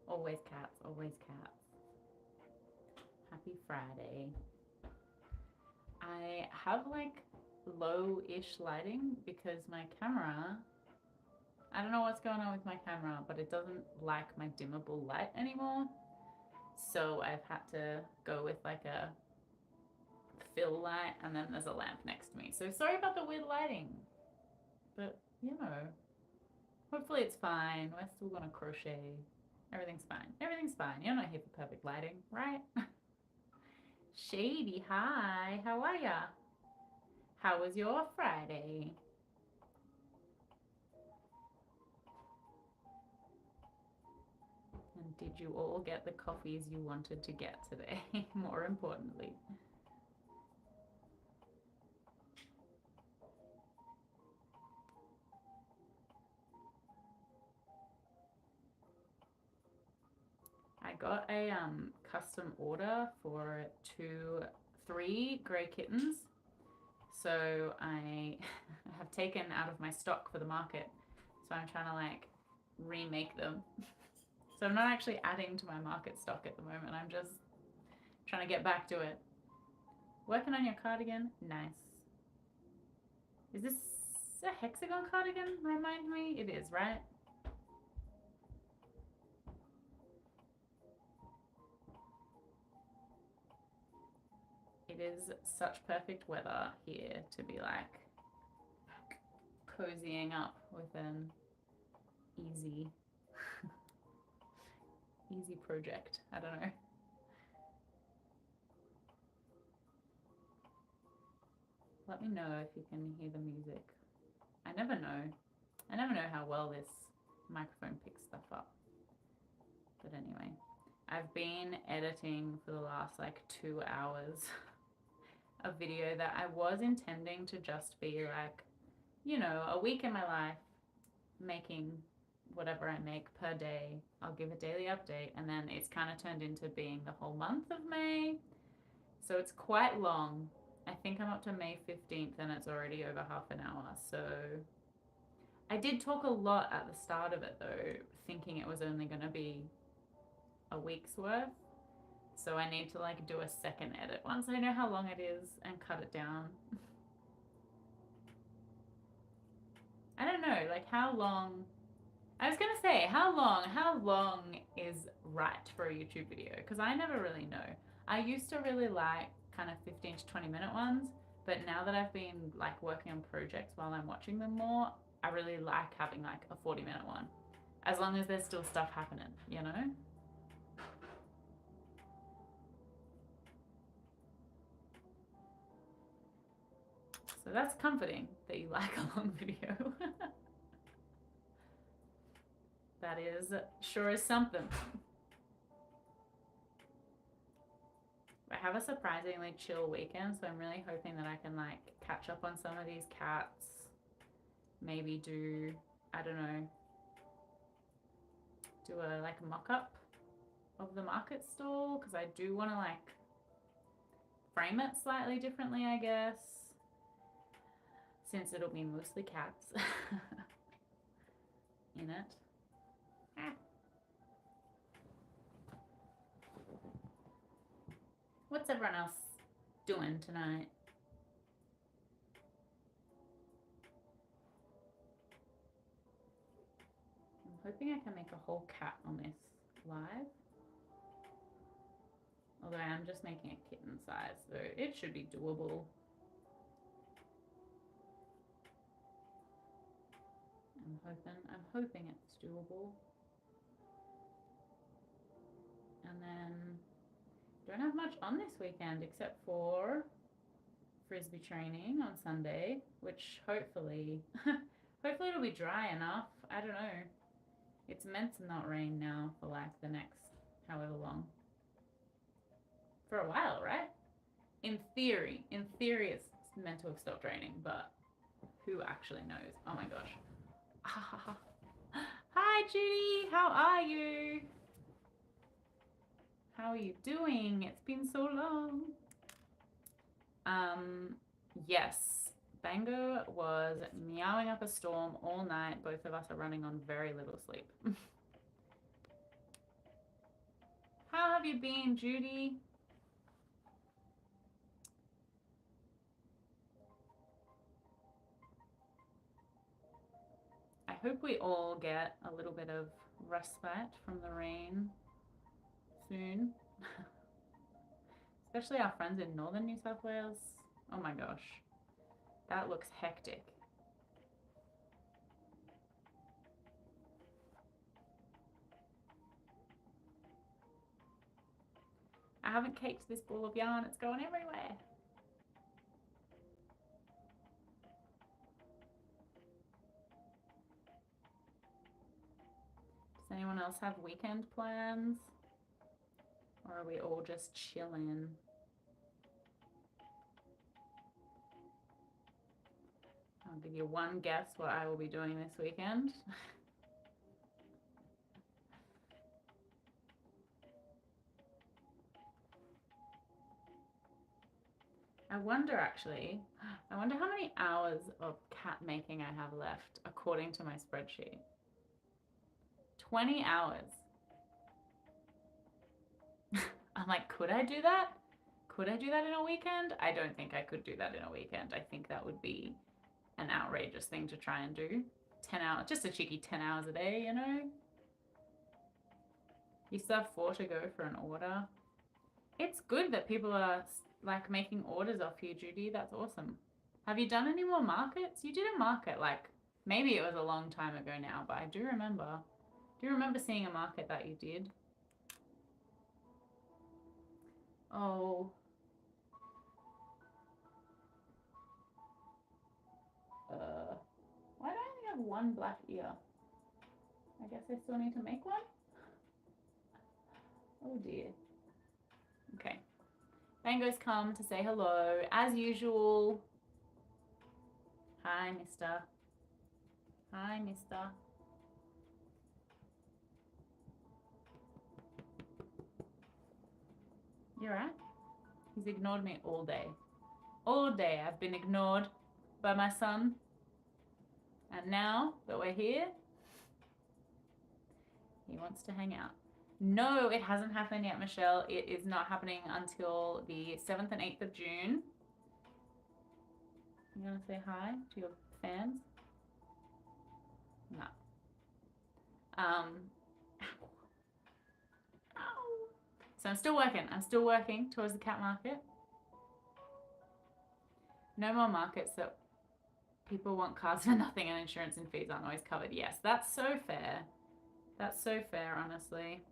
Always cats, always cats. Happy Friday. I have like low-ish lighting because my camera, I don't know what's going on with my camera, but it doesn't like my dimmable light anymore. So I've had to go with like a fill light, and then there's a lamp next to me. So sorry about the weird lighting, but you know, hopefully it's fine. We're still gonna crochet. Everything's fine. Everything's fine. You're not here for perfect lighting, right? Shady, hi. How are ya? How was your Friday? And did you all get the coffees you wanted to get today? More importantly. I got a custom order for 3 gray kittens. So I have taken out of my stock for the market. So I'm trying to like remake them. So I'm not actually adding to my market stock at the moment. I'm just trying to get back to it. Working on your cardigan? Nice. Is this a hexagon cardigan? Remind me? It is, right? It is such perfect weather here to be like cozying up with an easy easy project. I don't know. Let me know if you can hear the music. I never know. I never know how well this microphone picks stuff up. But anyway, I've been editing for the last like 2 hours a video that I was intending to just be like, you know, a week in my life making whatever I make per day. I'll give a daily update, and then it's kind of turned into being the whole month of May. So it's quite long. I think I'm up to May 15th and it's already over half an hour. So I did talk a lot at the start of it though, thinking it was only going to be a week's worth. So I need to like do a second edit once I know how long it is and cut it down. I don't know, like how long, I was gonna say, how long is right for a YouTube video? Because I never really know. I used to really like kind of 15 to 20-minute ones, but now that I've been like working on projects while I'm watching them more, I really like having like a 40-minute one, as long as there's still stuff happening, you know? So that's comforting that you like a long video. That is sure is something. I have a surprisingly chill weekend, so I'm really hoping that I can like catch up on some of these cats. Maybe do, I don't know, do a like mock-up of the market stall, because I do want to like frame it slightly differently, I guess, since it'll be mostly cats in it. Ah. What's everyone else doing tonight? I'm hoping I can make a whole cat on this live. Although I am just making a kitten size, so it should be doable. I'm hoping it's doable. And then don't have much on this weekend except for frisbee training on Sunday, which hopefully hopefully it'll be dry enough. I don't know. It's meant to not rain now for like the next however long. For a while, right? In theory it's meant to have stopped raining, but who actually knows? Oh my gosh. Hi Judy, how are you? How are you doing? It's been so long. Yes, Bango was meowing up a storm all night. Both of us are running on very little sleep. you been, Judy? I hope we all get a little bit of respite from the rain soon. Especially our friends in northern New South Wales. Oh my gosh, that looks hectic. I haven't caked this ball of yarn, it's going everywhere. Does anyone else have weekend plans? Or are we all just chilling? I'll give you one guess what I will be doing this weekend. I wonder actually, I wonder how many hours of cat making I have left according to my spreadsheet. 20 hours. I'm like, could I do that? Could I do that in a weekend? I don't think I could do that in a weekend. I think that would be an outrageous thing to try and do. 10 hours, just a cheeky 10 hours a day, you know? You still have 4 to go for an order. It's good that people are like making orders off you, Judy. That's awesome. Have you done any more markets? You did a market, like maybe it was a long time ago now, but I do remember. Do you remember seeing a market that you did? Oh. Why do I only have one black ear? I guess I still need to make one? Oh dear. Okay. Bango's come to say hello, as usual. Hi, mister. Hi, mister. You alright? He's ignored me all day. All day I've been ignored by my son. And now that we're here, he wants to hang out. No, it hasn't happened yet, Michelle. It is not happening until the 7th and 8th of June. You want to say hi to your fans? No. Ow. So I'm still working. I'm still working towards the cat market. No more markets that people want cards for nothing and insurance and fees aren't always covered. Yes, that's so fair. That's so fair, honestly.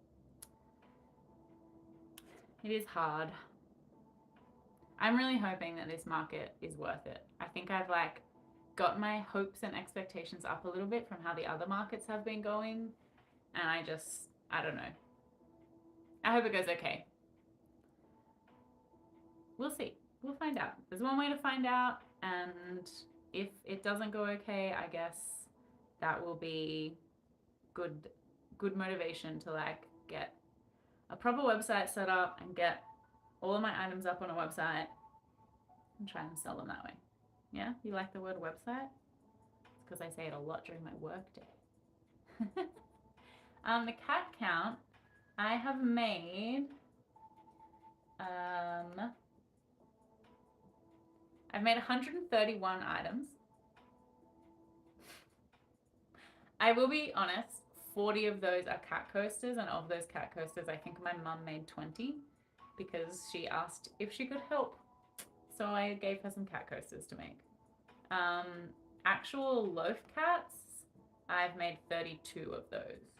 It is hard. I'm really hoping that this market is worth it. I think I've like got my hopes and expectations up a little bit from how the other markets have been going. And I don't know. I hope it goes okay. We'll see. We'll find out. There's one way to find out. And if it doesn't go okay, I guess that will be good motivation to like get a proper website set up and get all of my items up on a website and try and sell them that way. Yeah, you like the word website? It's because I say it a lot during my work day. The cat count, I have made I've made 131 items. I will be honest, 40 of those are cat coasters, and of those cat coasters, I think my mum made 20 because she asked if she could help. So I gave her some cat coasters to make. Actual loaf cats, I've made 32 of those.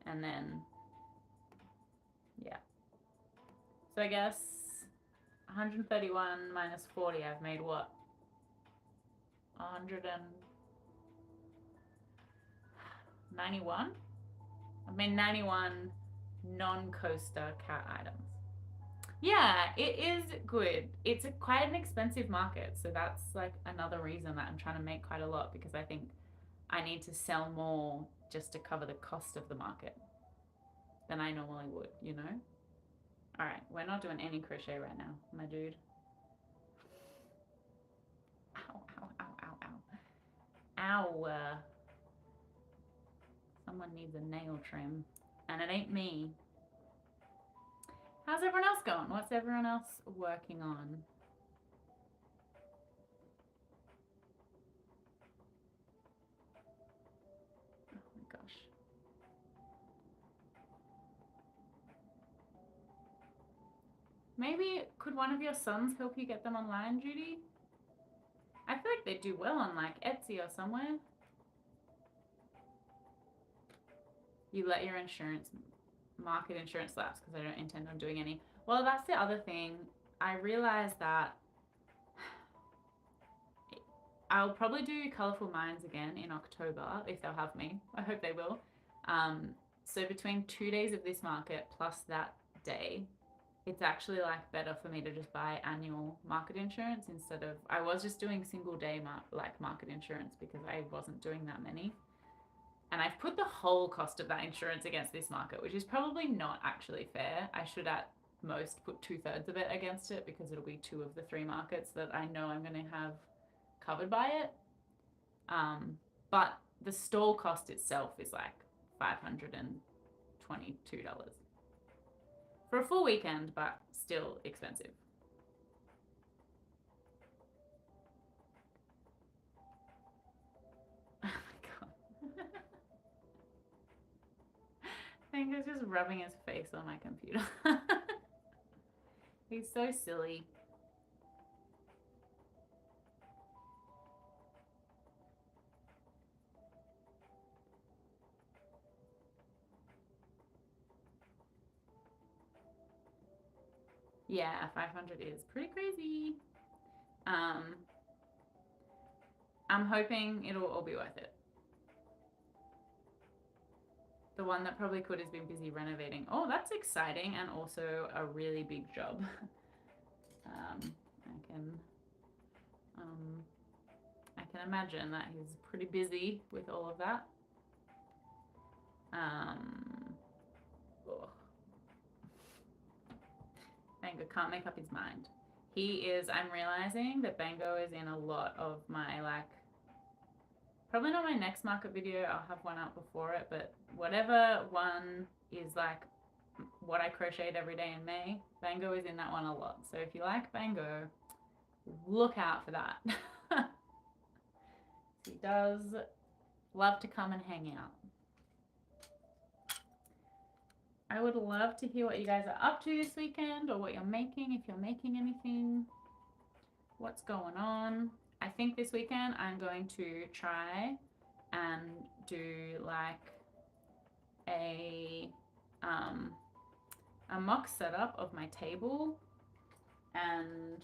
And then, yeah. So I guess 131 minus 40, I've made what? 191? I've made 91 non-coaster cat items. Yeah, it is good. It's quite an expensive market, so that's like another reason that I'm trying to make quite a lot, because I think I need to sell more just to cover the cost of the market than I normally would, you know? All right, we're not doing any crochet right now, my dude. Ow, ow, ow, ow, ow. Ow. Someone needs a nail trim, and it ain't me. How's everyone else going? What's everyone else working on? Oh my gosh. Maybe could one of your sons help you get them online, Judy? I feel like they do well on like Etsy or somewhere. You let your market insurance lapse because I don't intend on doing any. Well, that's the other thing. I realized that I'll probably do Colourful Minds again in October if they'll have me. I hope they will. So between 2 days of this market plus that day, it's actually like better for me to just buy annual market insurance instead of, I was just doing single day market insurance because I wasn't doing that many. And I've put the whole cost of that insurance against this market, which is probably not actually fair. I should at most put 2/3 of it against it because it'll be 2 of the 3 markets that I know I'm going to have covered by it. But the stall cost itself is like $522 for a full weekend, but still expensive. Oh my god. Finger's just rubbing his face on my computer. He's so silly. Yeah, 500 is pretty crazy. I'm hoping it'll all be worth it. The one that probably could has been busy renovating. Oh, that's exciting and also a really big job. I can imagine that he's pretty busy with all of that. Bango can't make up his mind. He is, I'm realizing that Bango is in a lot of my like, probably not my next market video, I'll have one out before it, but whatever one is like what I crocheted every day in May, Bango is in that one a lot. So if you like Bango, look out for that. He does love to come and hang out. I would love to hear what you guys are up to this weekend or what you're making, if you're making anything, what's going on. I think this weekend I'm going to try and do like a mock setup of my table and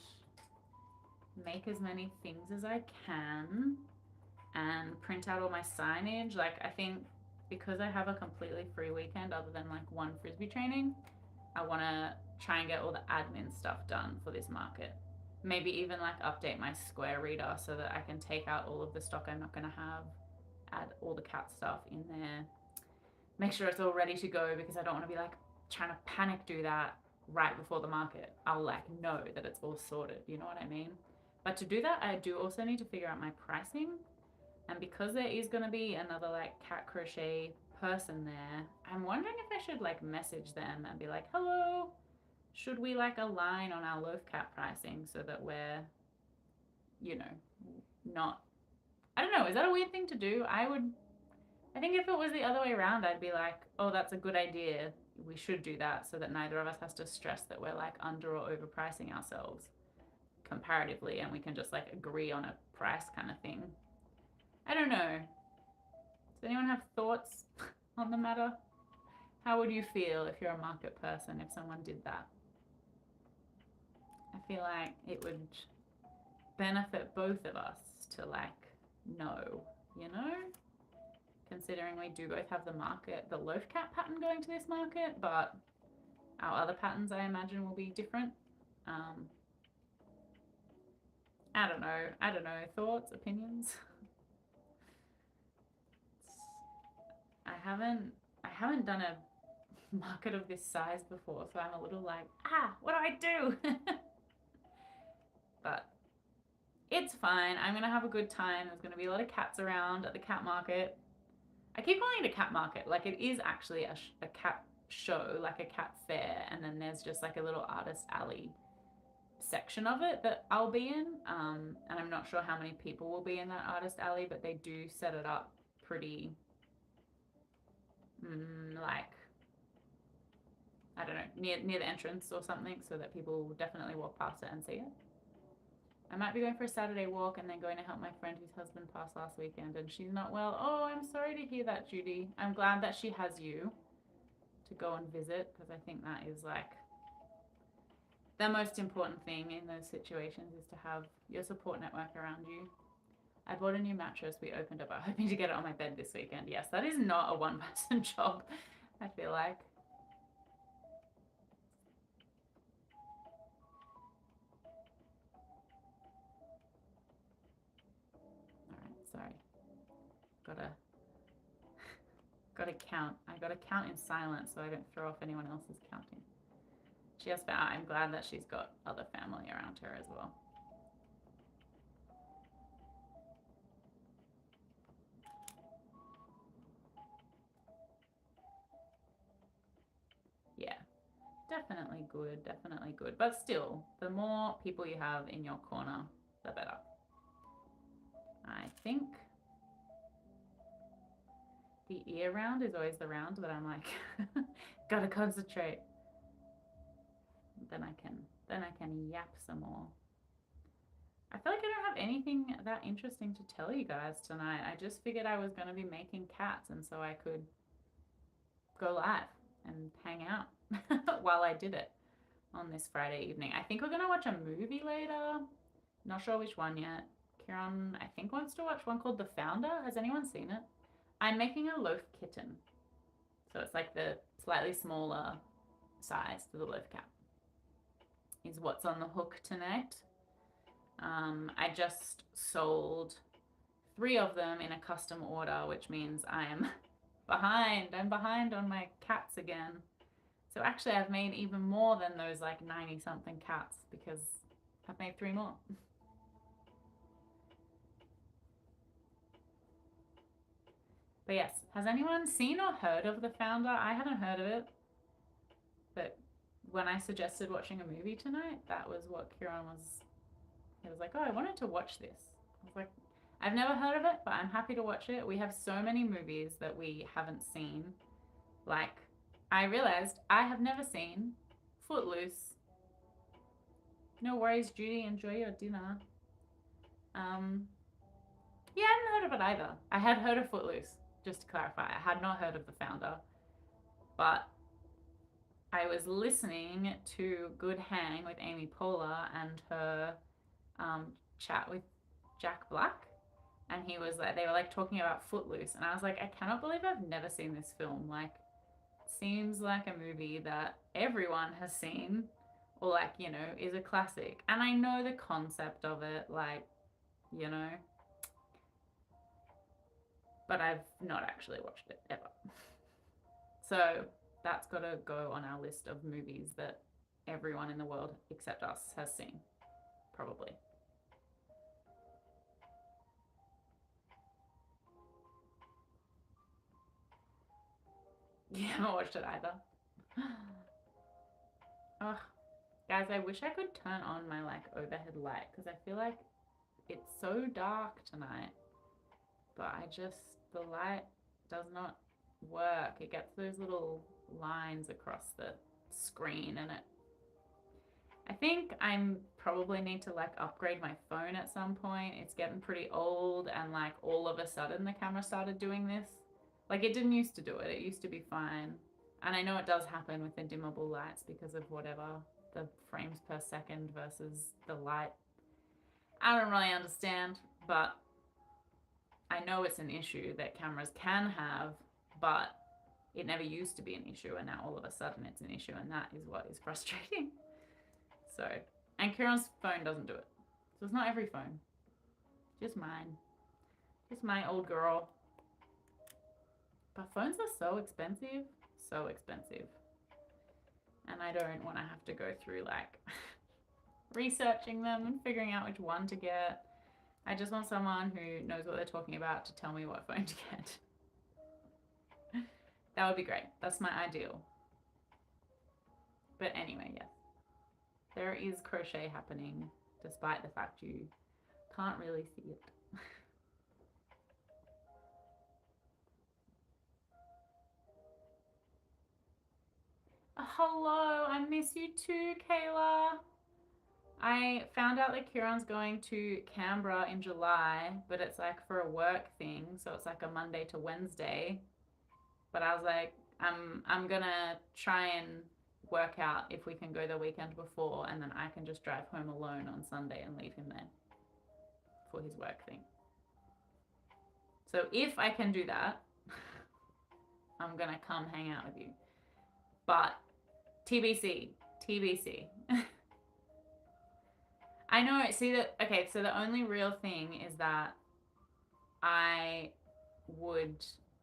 make as many things as I can and print out all my signage. Like I think because I have a completely free weekend other than like one Frisbee training, I want to try and get all the admin stuff done for this market. Maybe even like update my Square reader so that I can take out all of the stock I'm not going to have, add all the cat stuff in there, make sure it's all ready to go because I don't want to be like trying to panic do that right before the market. I'll like know that it's all sorted, you know what I mean? But to do that, I do also need to figure out my pricing. And because there is going to be another like cat crochet person there, I'm wondering if I should like message them and be like, hello, should we like align on our loaf cat pricing so that we're, you know, not, I don't know, is that a weird thing to do? I think if it was the other way around, I'd be like, oh, that's a good idea. We should do that so that neither of us has to stress that we're like under or overpricing ourselves comparatively and we can just like agree on a price kind of thing. I don't know. Does anyone have thoughts on the matter? How would you feel if you're a market person if someone did that? I feel like it would benefit both of us to like know, you know? Considering we do both have the loaf cat pattern going to this market, but our other patterns I imagine will be different. I don't know. Thoughts, opinions? I haven't done a market of this size before, so I'm a little like, what do I do? But it's fine. I'm gonna have a good time. There's gonna be a lot of cats around at the cat market. I keep calling it a cat market, like it is actually a cat show, like a cat fair, and then there's just like a little artist alley section of it that I'll be in. And I'm not sure how many people will be in that artist alley, but they do set it up pretty like, I don't know, near the entrance or something, so that people will definitely walk past it and see it. I might be going for a Saturday walk and then going to help my friend whose husband passed last weekend and she's not well. Oh, I'm sorry to hear that, Judy. I'm glad that she has you to go and visit, because I think that is like the most important thing in those situations, is to have your support network around you. I bought a new mattress. We opened up, hoping to get it on my bed this weekend. Yes, that is not a one-person job, I feel like. Sorry. Gotta count. I gotta count in silence so I don't throw off anyone else's counting. She has found, I'm glad that she's got other family around her as well. Yeah, definitely good, definitely good. But still, the more people you have in your corner, the better. I think the ear round is always the round that I'm like, gotta concentrate. Then I can yap some more. I feel like I don't have anything that interesting to tell you guys tonight. I just figured I was gonna be making cats, and so I could go live and hang out while I did it on this Friday evening. I think we're gonna watch a movie later. Not sure which one yet. Kieran, I think, wants to watch one called The Founder. Has anyone seen it? I'm making a loaf kitten. So it's like the slightly smaller size to the loaf cat. Is what's on the hook tonight. I just sold 3 of them in a custom order, which means I'm behind. I'm behind on my cats again. So actually I've made even more than those like 90 something cats, because I've made 3 more. But yes, has anyone seen or heard of The Founder? I hadn't heard of it, but when I suggested watching a movie tonight, that was what Kieran was, he was like, oh, I wanted to watch this. I was like, I've never heard of it, but I'm happy to watch it. We have so many movies that we haven't seen. Like, I realized I have never seen Footloose. No worries, Judy, enjoy your dinner. Yeah, I hadn't heard of it either. I had heard of Footloose, just to clarify. I had not heard of The Founder, but I was listening to Good Hang with Amy Poehler and her chat with Jack Black, and he was like, they were like talking about Footloose, and I was like, I cannot believe I've never seen this film. Like, seems like a movie that everyone has seen, or like, you know, is a classic. And I know the concept of it, like, you know, but I've not actually watched it ever. So that's got to go on our list of movies that everyone in the world except us has seen, probably. You haven't watched it either. Ugh. Guys, I wish I could turn on my like overhead light, because I feel like it's so dark tonight, but the light does not work. It gets those little lines across the screen, and I think I'm probably need to like upgrade my phone at some point. It's getting pretty old, and like all of a sudden the camera started doing this. Like, it didn't used to do it. It used to be fine. And I know it does happen with the dimmable lights because of whatever, the frames per second versus the light. I don't really understand, but I know it's an issue that cameras can have, but it never used to be an issue, and now all of a sudden it's an issue, and that is what is frustrating. So, and Kieran's phone doesn't do it. So it's not every phone. Just mine. Just my old girl. But phones are so expensive. So expensive. And I don't want to have to go through like researching them and figuring out which one to get. I just want someone who knows what they're talking about to tell me what phone to get. That would be great. That's my ideal. But anyway, yes. There is crochet happening, despite the fact you can't really see it. Hello, I miss you too, Kayla. I found out that Kieran's going to Canberra in July, but it's like for a work thing, so it's like a Monday to Wednesday. But I was like, I'm gonna try and work out if we can go the weekend before, and then I can just drive home alone on Sunday and leave him there for his work thing. So if I can do that, I'm gonna come hang out with you. But TBC, TBC. I know, see that, okay, so the only real thing is that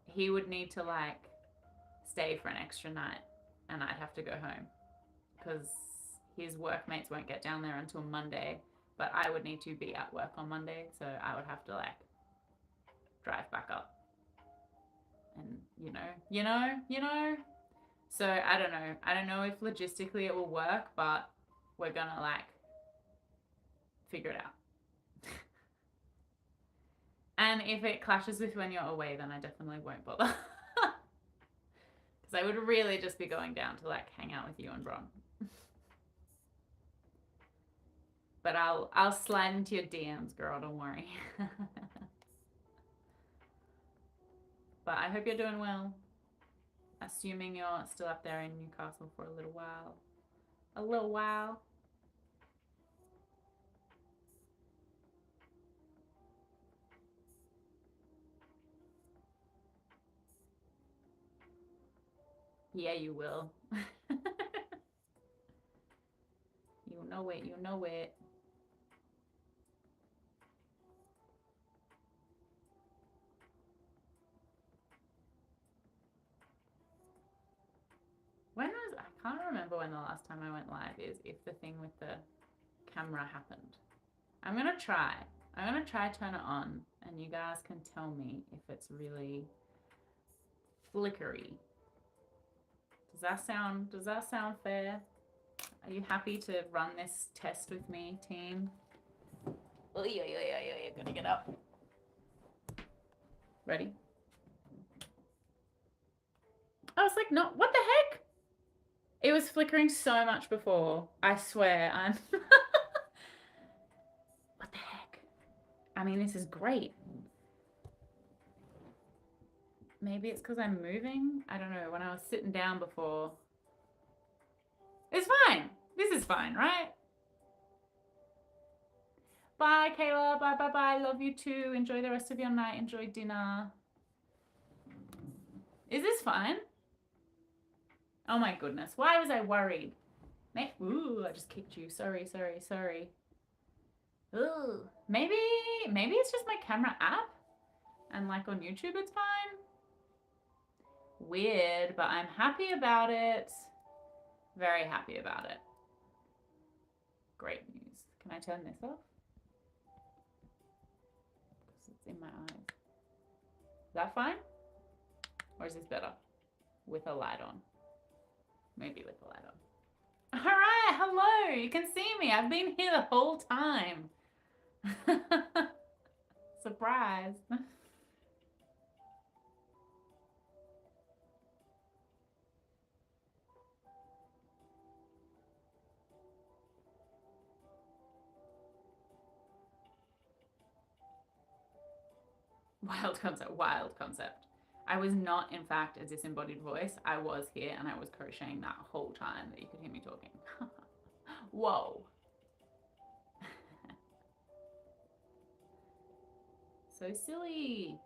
he would need to like stay for an extra night and I'd have to go home because his workmates won't get down there until Monday, but I would need to be at work on Monday, so I would have to like drive back up and you know. So I don't know if logistically it will work, but we're gonna like figure it out. And if it clashes with when you're away, then I definitely won't bother. Because I would really just be going down to like hang out with you and Bron. But I'll slide into your DMs, girl, don't worry. But I hope you're doing well. Assuming you're still up there in Newcastle for a little while. A little while. Yeah, you will. You know it, you know it. I can't remember when the last time I went live is, if the thing with the camera happened. I'm gonna try turn it on and you guys can tell me if it's really flickery. Does that sound fair? Are you happy to run this test with me, team? Oh, yeah, gotta get up. Ready? I was like, no, what the heck? It was flickering so much before. I swear, I'm... What the heck? I mean, this is great. Maybe it's because I'm moving? I don't know. When I was sitting down before... It's fine. This is fine, right? Bye, Kayla. Bye, bye, bye. Love you too. Enjoy the rest of your night. Enjoy dinner. Is this fine? Oh my goodness. Why was I worried? Ooh, I just kicked you. Sorry. Ooh. Maybe it's just my camera app. And like on YouTube, it's fine. Weird, but I'm happy about it. Very happy about it. Great news. Can I turn this off? Because it's in my eyes. Is that fine? Or is this better? With a light on. Maybe with the light on. All right, hello. You can see me. I've been here the whole time. Surprise. Wild concept. I was not, in fact, a disembodied voice. I was here and I was crocheting that whole time that you could hear me talking. Whoa. So silly.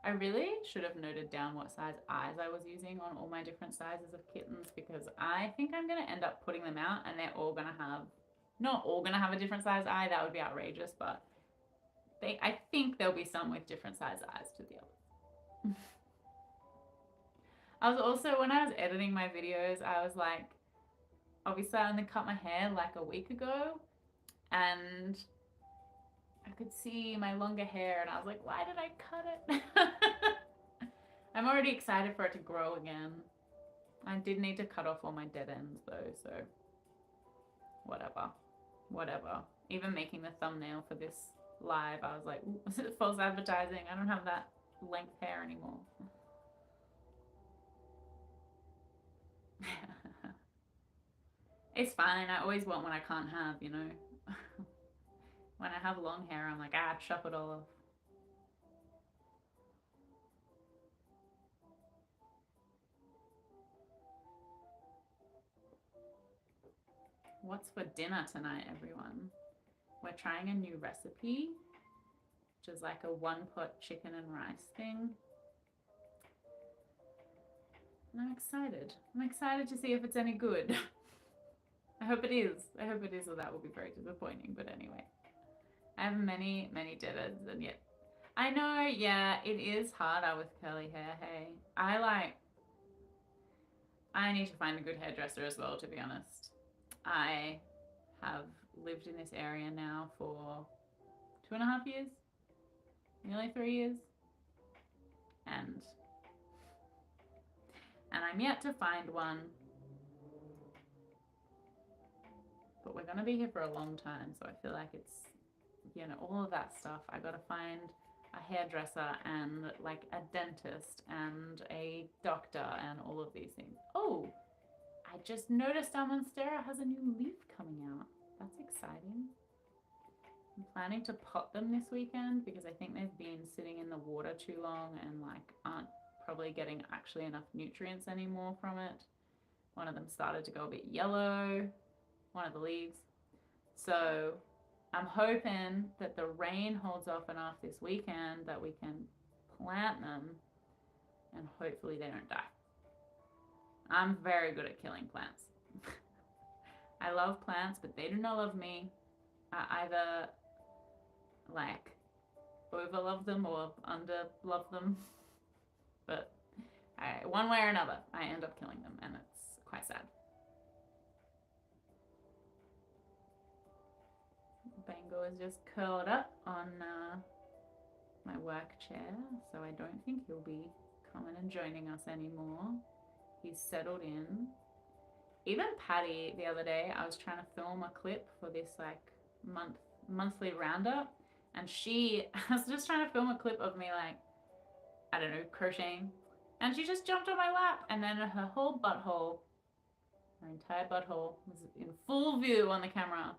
I really should have noted down what size eyes I was using on all my different sizes of kittens, because I think I'm going to end up putting them out and they're all going to have, not all going to have a different size eye. That would be outrageous, but I think there'll be some with different size eyes to the others. I was also, when I was editing my videos, I was like, obviously I only cut my hair like a week ago and I could see my longer hair and I was like, why did I cut it? I'm already excited for it to grow again. I did need to cut off all my dead ends though, so whatever. Whatever. Even making the thumbnail for this live, I was like, false advertising. I don't have that length hair anymore. It's fine. I always want what I can't have, you know. When I have long hair, I'm like, chop it all off. What's for dinner tonight, everyone? We're trying a new recipe, which is like a one-pot chicken and rice thing. And I'm excited. I'm excited to see if it's any good. I hope it is. I hope it is, or that will be very disappointing. But anyway, I have many, many dead ends, and yet I know, yeah, it is harder with curly hair. Hey, I need to find a good hairdresser as well, to be honest. I have lived in this area now for 2.5 years, nearly 3 years, and I'm yet to find one, but we're gonna be here for a long time, so I feel like it's, you know, all of that stuff. I gotta find a hairdresser and like a dentist and a doctor and all of these things. Oh, I just noticed our monstera has a new leaf coming out. That's exciting. I'm planning to pot them this weekend because I think they've been sitting in the water too long and like aren't probably getting actually enough nutrients anymore from it. One of them started to go a bit yellow, one of the leaves. So I'm hoping that the rain holds off enough this weekend that we can plant them and hopefully they don't die. I'm very good at killing plants. I love plants, but they do not love me. I either like over love them or under love them, but one way or another, I end up killing them, and it's quite sad. Bango is just curled up on my work chair, so I don't think he'll be coming and joining us anymore. He's settled in. Even Patty, the other day, I was trying to film a clip for this like monthly roundup, and I was just trying to film a clip of me like, I don't know, crocheting, and she just jumped on my lap, and then her whole butthole, her entire butthole was in full view on the camera.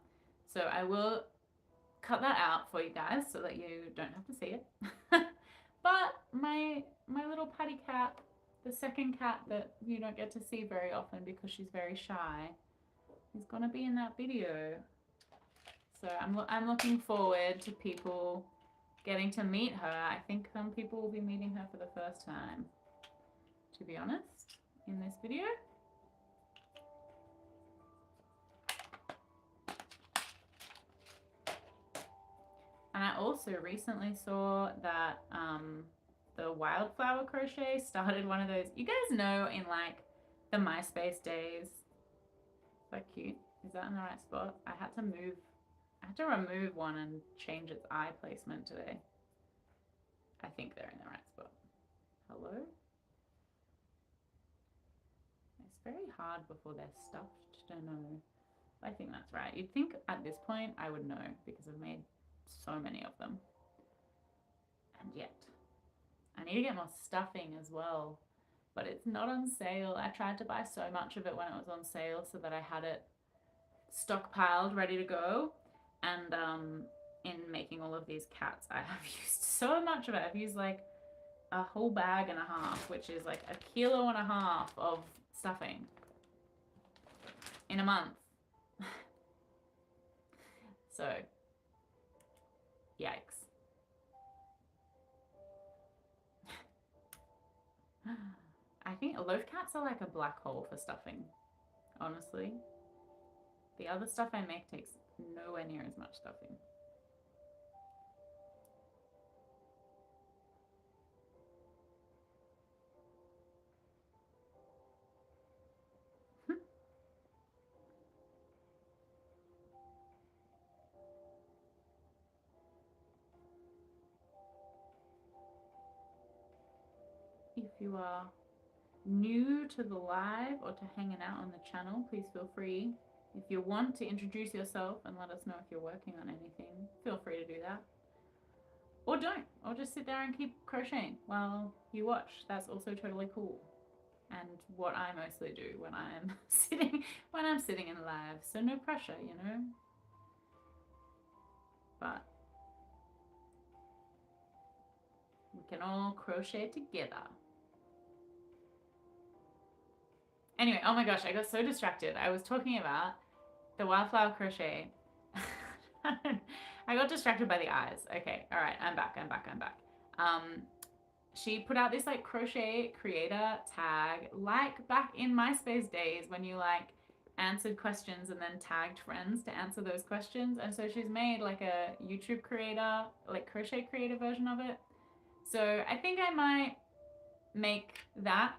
So I will cut that out for you guys so that you don't have to see it. But my little Patty cat, the second cat that you don't get to see very often because she's very shy, is gonna be in that video. So I'm looking forward to people getting to meet her. I think some people will be meeting her for the first time, to be honest, in this video. And I also recently saw that the Wildflower Crochet started one of those, you guys know, in like the MySpace days. So cute. Is that in the right spot? I had to remove one and change its eye placement today. I think they're in the right spot. Hello? It's very hard before they're stuffed to know. I think that's right. You'd think at this point I would know because I've made so many of them. And yet, I need to get more stuffing as well, but it's not on sale. I tried to buy so much of it when it was on sale so that I had it stockpiled, ready to go. And in making all of these cats, I have used so much of it. I've used like a whole bag and a half, which is like 1.5 kilos of stuffing in a month. So, yikes. I think loaf cats are like a black hole for stuffing, honestly. The other stuff I make takes nowhere near as much stuffing. If you are new to the live or to hanging out on the channel, please feel free. If you want to introduce yourself and let us know if you're working on anything, feel free to do that. Or don't, or just sit there and keep crocheting while you watch. That's also totally cool. And what I mostly do when I'm sitting in live. So no pressure, you know. But we can all crochet together. Anyway, oh my gosh, I got so distracted. I was talking about the wildflower crochet. I got distracted by the eyes. Okay, all right, I'm back. She put out this like crochet creator tag, like back in MySpace days when you like answered questions and then tagged friends to answer those questions. And so she's made like a YouTube creator, like crochet creator version of it. So I think I might make that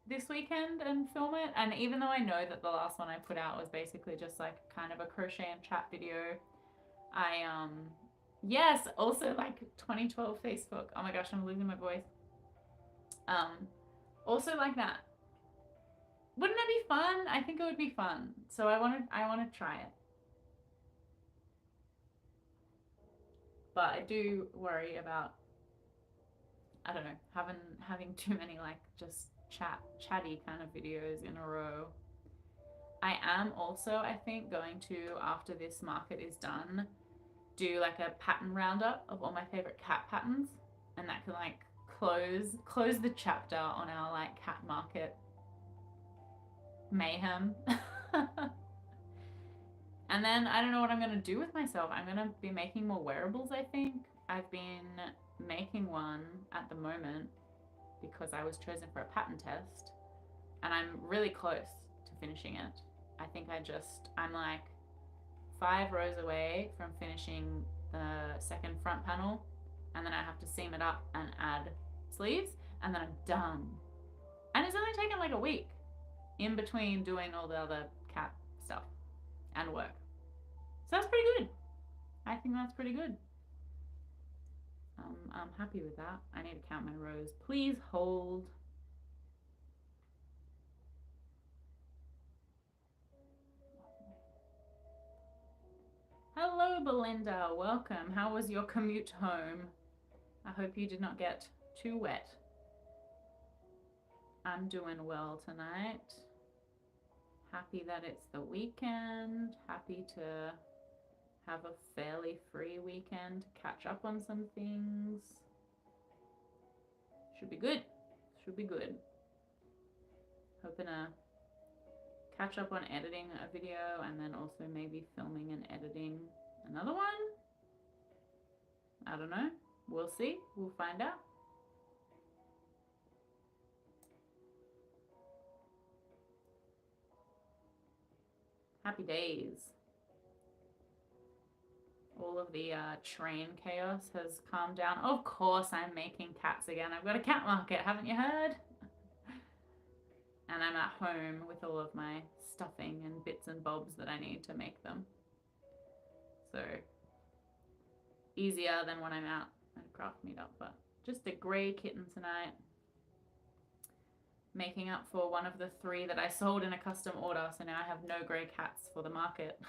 this weekend and film it. And even though I know that the last one I put out was basically just like kind of a crochet and chat video, yes, also like 2012 Facebook. Oh my gosh, I'm losing my voice. Also like that. Wouldn't it be fun? I think it would be fun. So I want to try it. But I do worry about, I don't know, having too many like just chatty kind of videos in a row. I am also, I think, going to, after this market is done, do like a pattern roundup of all my favorite cat patterns, and that can like close the chapter on our like cat market mayhem. And then I don't know what I'm gonna do with myself. I'm gonna be making more wearables, I think. I've been making one at the moment because I was chosen for a pattern test, and I'm really close to finishing it. I think I'm like 5 rows away from finishing the second front panel, and then I have to seam it up and add sleeves, and then I'm done. And it's only taken like a week in between doing all the other cat stuff and work. So that's pretty good. I think that's pretty good. I'm happy with that. I need to count my rows. Please hold. Hello, Belinda. Welcome. How was your commute home? I hope you did not get too wet. I'm doing well tonight. Happy that it's the weekend. Happy to have a fairly free weekend to catch up on some things. Should be good. Should be good. Hoping to catch up on editing a video and then also maybe filming and editing another one. I don't know. We'll see. We'll find out. Happy days. All of the train chaos has calmed down. Of course I'm making cats again. I've got a cat market, haven't you heard? And I'm at home with all of my stuffing and bits and bobs that I need to make them. So easier than when I'm out at a craft meetup. But just a grey kitten tonight. Making up for one of the 3 that I sold in a custom order. So now I have no grey cats for the market.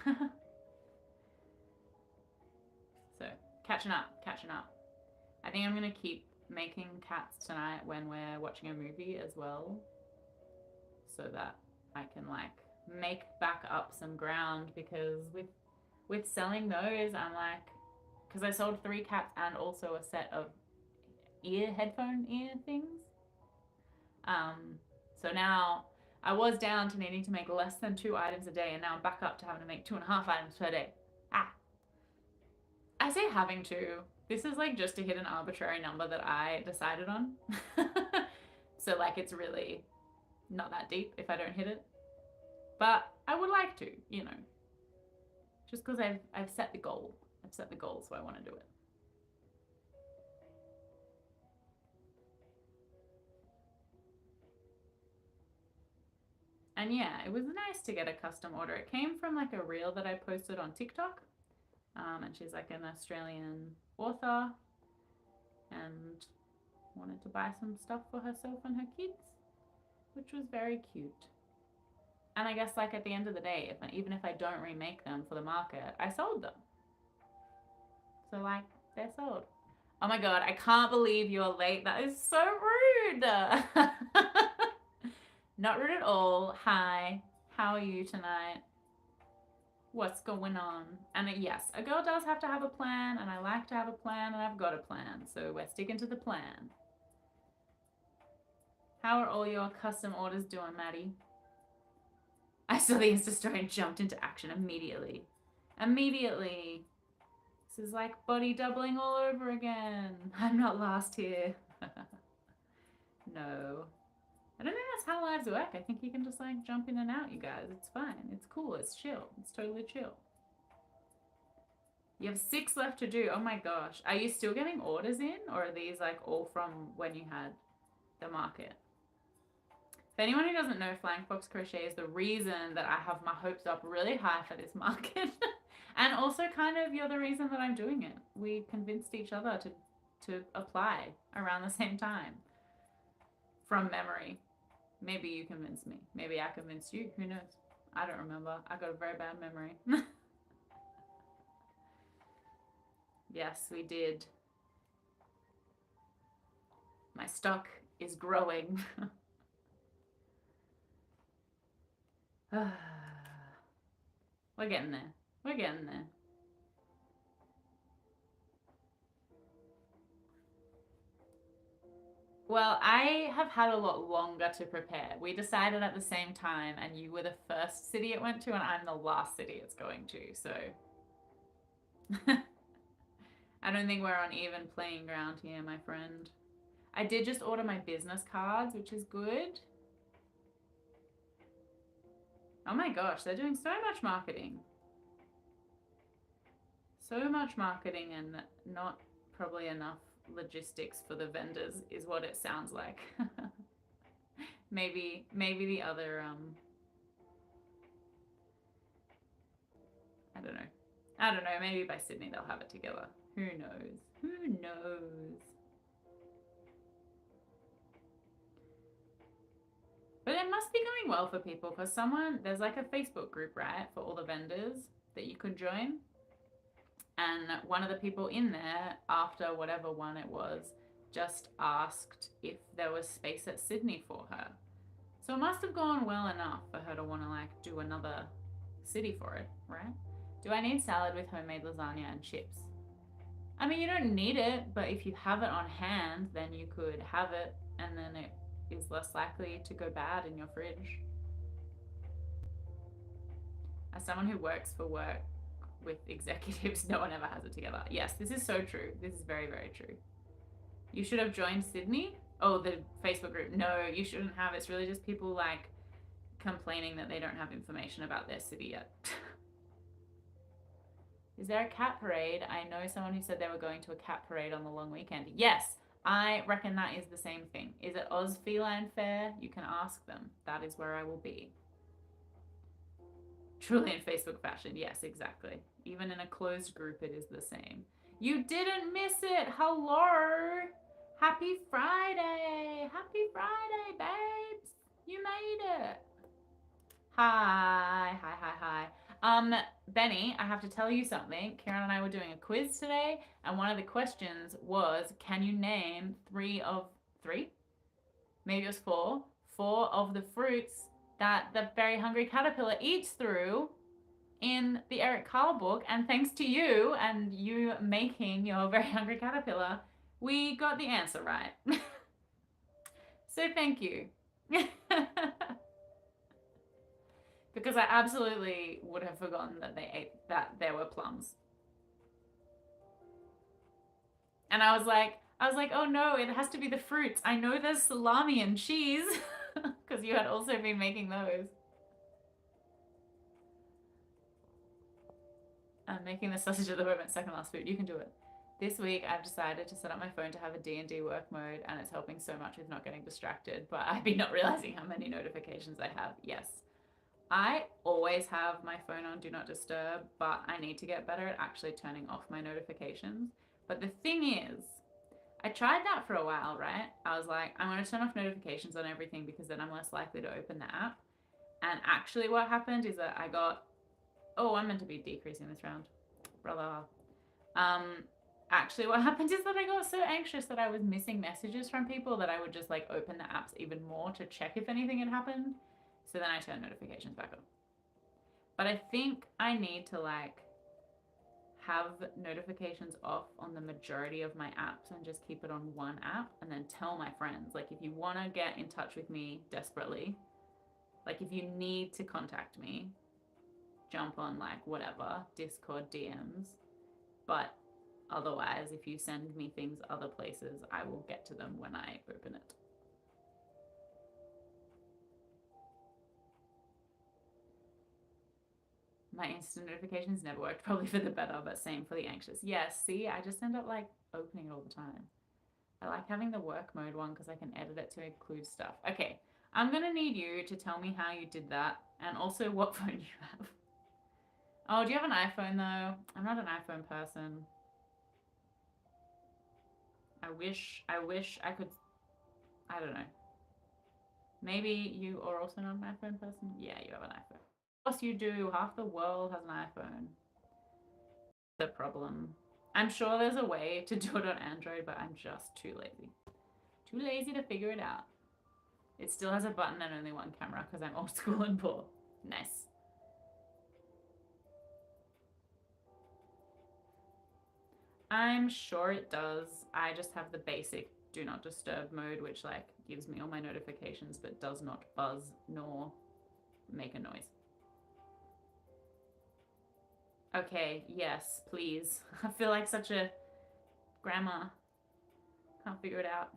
So catching up. I think I'm going to keep making cats tonight when we're watching a movie as well, so that I can like make back up some ground, because with selling those, I'm like, because I sold 3 cats and also a set of headphone ear things. So now I was down to needing to make less than 2 items a day, and now I'm back up to having to make 2.5 items per day. I say having to. This is like just to hit an arbitrary number that I decided on. So like it's really not that deep if I don't hit it. But I would like to, you know. Just because I've set the goal. I've set the goal, so I want to do it. And yeah, it was nice to get a custom order. It came from like a reel that I posted on TikTok. And she's like an Australian author and wanted to buy some stuff for herself and her kids, which was very cute. And I guess like at the end of the day, even if I don't remake them for the market, I sold them. So like they're sold. Oh my god, I can't believe you're late. That is so rude. Not rude at all. Hi, how are you tonight? What's going on? And yes, a girl does have to have a plan, and I like to have a plan, and I've got a plan. So we're sticking to the plan. How are all your custom orders doing, Maddie? I saw the Insta story and jumped into action immediately. Immediately. This is like body doubling all over again. I'm not last here. No. I don't think that's how lives work. I think you can just like jump in and out, you guys. It's fine. It's cool. It's chill. It's totally chill. You have 6 left to do. Oh my gosh. Are you still getting orders in, or are these like all from when you had the market? For anyone who doesn't know, Flying Fox Crochet is the reason that I have my hopes up really high for this market. And also kind of you're the reason that I'm doing it. We convinced each other to apply around the same time. From memory. Maybe you convinced me. Maybe I convinced you. Who knows? I don't remember. I got a very bad memory. Yes, we did. My stock is growing. We're getting there. We're getting there. Well, I have had a lot longer to prepare. We decided at the same time, and you were the first city it went to, and I'm the last city it's going to, so. I don't think we're on even playing ground here, my friend. I did just order my business cards, which is good. Oh my gosh, they're doing so much marketing. So much marketing and not probably enough logistics for the vendors is what it sounds like. maybe the other I don't know, maybe by Sydney they'll have it together. Who knows? Who knows? But it must be going well for people, because there's like a Facebook group, right, for all the vendors that you could join. And one of the people in there, after whatever one it was, just asked if there was space at Sydney for her. So it must have gone well enough for her to want to like do another city for it, right? Do I need salad with homemade lasagna and chips? I mean, you don't need it, but if you have it on hand, then you could have it, and then it is less likely to go bad in your fridge. As someone who works for work with executives, no one ever has it together. Yes, this is so true. This is very, very true. You should have joined Sydney. Oh, the Facebook group. No, you shouldn't have. It's really just people like complaining that they don't have information about their city yet. Is there a cat parade? I know someone who said they were going to a cat parade on the long weekend. Yes, I reckon that is the same thing. Is it Oz Feline Fair? You can ask them. That is where I will be. Truly in Facebook fashion. Yes, exactly. Even in a closed group, it is the same. You didn't miss it. Hello. Happy Friday. Happy Friday, babes. You made it. Hi. Benny, I have to tell you something. Karen and I were doing a quiz today, and one of the questions was, can you name three? Maybe it was four of the fruits that the Very Hungry Caterpillar eats through in the Eric Carle book. And thanks to you and you making your Very Hungry Caterpillar, we got the answer right. So thank you. Because I absolutely would have forgotten that there were plums. And I was like, oh no, it has to be the fruits. I know there's salami and cheese, because you had also been making those. I'm making the sausage at the moment, second last food. You can do it. This week, I've decided to set up my phone to have a D&D work mode, and it's helping so much with not getting distracted, but I've been not realizing how many notifications I have. Yes. I always have my phone on Do Not Disturb, but I need to get better at actually turning off my notifications. But the thing is, I tried that for a while, right? I was like, I'm going to turn off notifications on everything because then I'm less likely to open the app. And actually what happened is that I got, oh, I'm meant to be decreasing this round. Brother. Actually what happened is that I got so anxious that I was missing messages from people that I would just like open the apps even more to check if anything had happened. So then I turned notifications back on. But I think I need to like have notifications off on the majority of my apps and just keep it on one app and then tell my friends, like, if you want to get in touch with me desperately, like if you need to contact me, jump on like whatever, Discord DMs. But otherwise, if you send me things other places, I will get to them when I open it. My instant notifications never worked, probably for the better, but same for the anxious. Yes, see, I just end up like opening it all the time. I like having the work mode one because I can edit it to include stuff. Okay, I'm gonna need you to tell me how you did that and also what phone you have. Oh, do you have an iPhone though? I'm not an iPhone person. I wish I could, I don't know. Maybe you are also not an iPhone person? Yeah, you have an iPhone. Of course you do. Half the world has an iPhone. The problem. I'm sure there's a way to do it on Android, but I'm just too lazy. Too lazy to figure it out. It still has a button and only one camera because I'm old school and poor. Nice. I'm sure it does. I just have the basic do not disturb mode, which like gives me all my notifications but does not buzz nor make a noise. Okay, yes, please. I feel like such a grandma. Can't figure it out.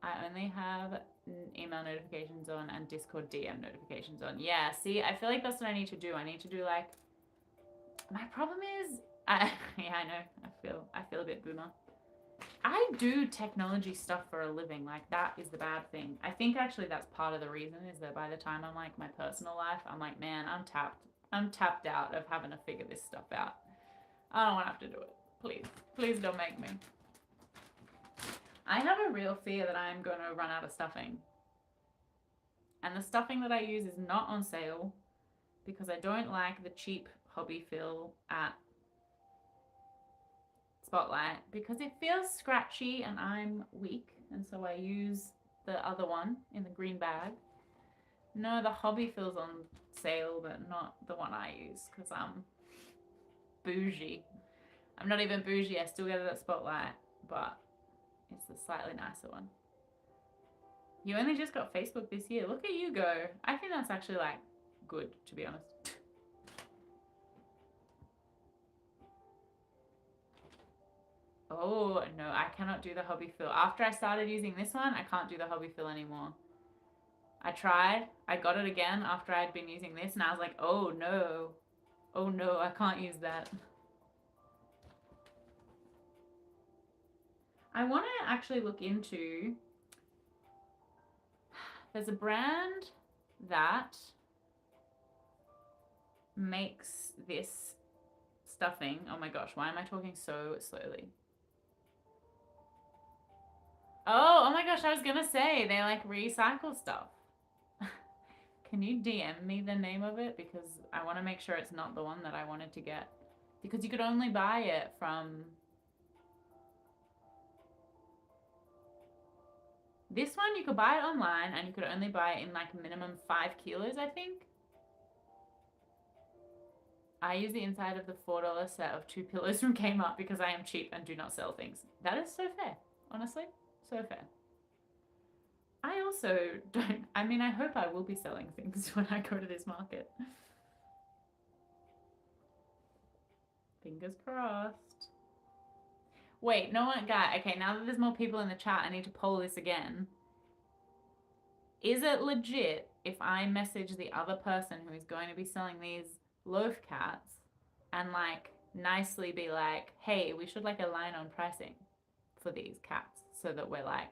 I only have email notifications on and Discord DM notifications on. Yeah, see, I feel like that's what I need to do. I need to do like, my problem is, yeah, I know, I feel a bit boomer. I do technology stuff for a living. Like that is the bad thing. I think actually that's part of the reason is that by the time I'm like my personal life, I'm like, man, I'm tapped out of having to figure this stuff out. I don't want to have to do it. Please, please don't make me. I have a real fear that I'm going to run out of stuffing. And the stuffing that I use is not on sale because I don't like the cheap hobby fill at Spotlight because it feels scratchy and I'm weak, and so I use the other one in the green bag. No, the hobby fill's on sale, but not the one I use because I'm bougie. I'm not even bougie, I still get it at Spotlight, but it's the slightly nicer one. You only just got Facebook this year. Look at you go. I think that's actually like good, to be honest. Oh, no, I cannot do the hobby fill. After I started using this one, I can't do the hobby fill anymore. I tried. I got it again after I'd been using this, and I was like, oh, no. Oh, no, I can't use that. I want to actually look into... There's a brand that makes this stuffing. Oh my gosh, why am I talking so slowly? Oh my gosh, I was gonna say, they like recycle stuff. Can you DM me the name of it? Because I want to make sure it's not the one that I wanted to get. Because you could only buy it from... This one, you could buy it online and you could only buy it in like minimum 5 kilos, I think. I use the inside of the $4 set of 2 pillows from Kmart because I am cheap and do not sell things. That is so fair, honestly, so fair. I also don't, I mean, I hope I will be selling things when I go to this market. Fingers crossed. Wait, no one, guy, okay, now that there's more people in the chat, I need to poll this again. Is it legit if I message the other person who is going to be selling these loaf cats and like nicely be like, hey, we should like align on pricing for these cats so that we're like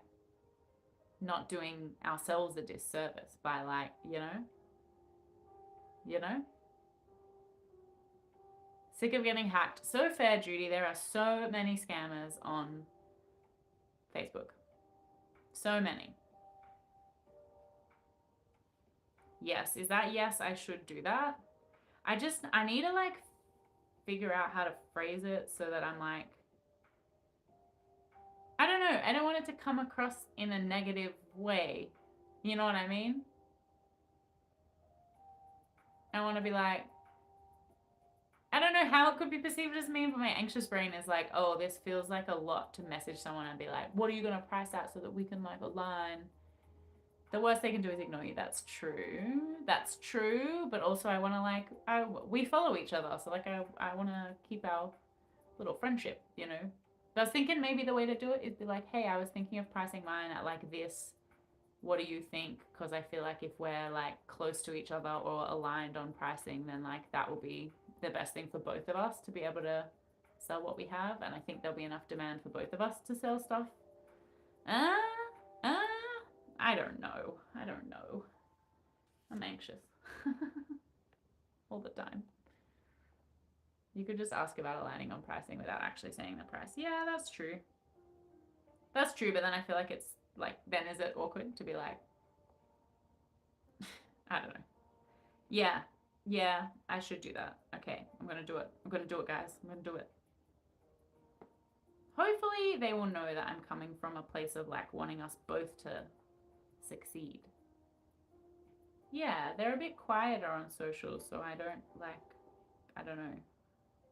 not doing ourselves a disservice by like, you know? Sick of getting hacked. So fair, Judy. There are so many scammers on Facebook. So many. Yes. Is that yes? I should do that. I need to like figure out how to phrase it so that I'm like, I don't know. I don't want it to come across in a negative way. You know what I mean? I want to be like, I don't know how it could be perceived as mean, but my anxious brain is like, oh, this feels like a lot to message someone and be like, what are you going to price at so that we can like align? The worst they can do is ignore you. That's true. That's true. But also I want to like, we follow each other. So like I want to keep our little friendship, you know? But I was thinking maybe the way to do it is be like, hey, I was thinking of pricing mine at like this. What do you think? Because I feel like if we're like close to each other or aligned on pricing, then like that will be the best thing for both of us to be able to sell what we have. And I think there'll be enough demand for both of us to sell stuff. I don't know. I don't know. I'm anxious all the time. You could just ask about aligning on pricing without actually saying the price. Yeah, that's true. That's true, but then I feel like it's like, then is it awkward to be like, I don't know. Yeah, I should do that. Okay, I'm gonna do it. I'm gonna do it, guys. I'm gonna do it. Hopefully they will know that I'm coming from a place of like wanting us both to succeed. Yeah, they're a bit quieter on socials, so I don't know,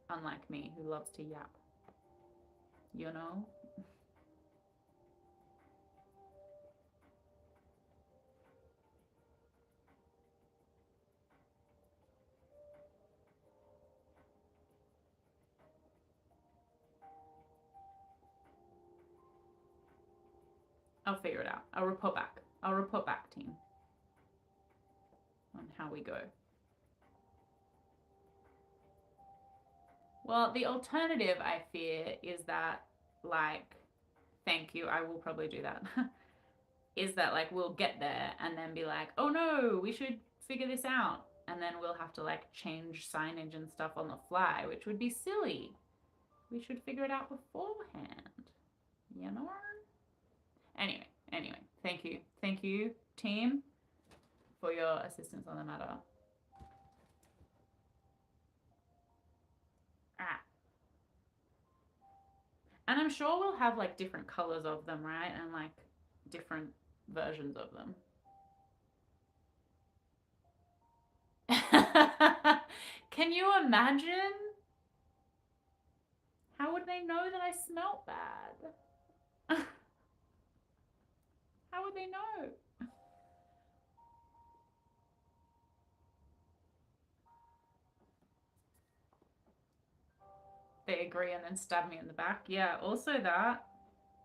unlike me who loves to yap. You know? I'll figure it out. I'll report back. I'll report back, team, on how we go. Well, the alternative, I fear, is that, like, thank you, I will probably do that, is that, like, we'll get there and then be like, oh no, we should figure this out. And then we'll have to, like, change signage and stuff on the fly, which would be silly. We should figure it out beforehand, you know? Anyway, thank you, team, for your assistance on the matter. And I'm sure we'll have like different colors of them, right? And like different versions of them. Can you imagine? How would they know that I smelt bad? How would they know? They agree and then stab me in the back. Yeah, also that.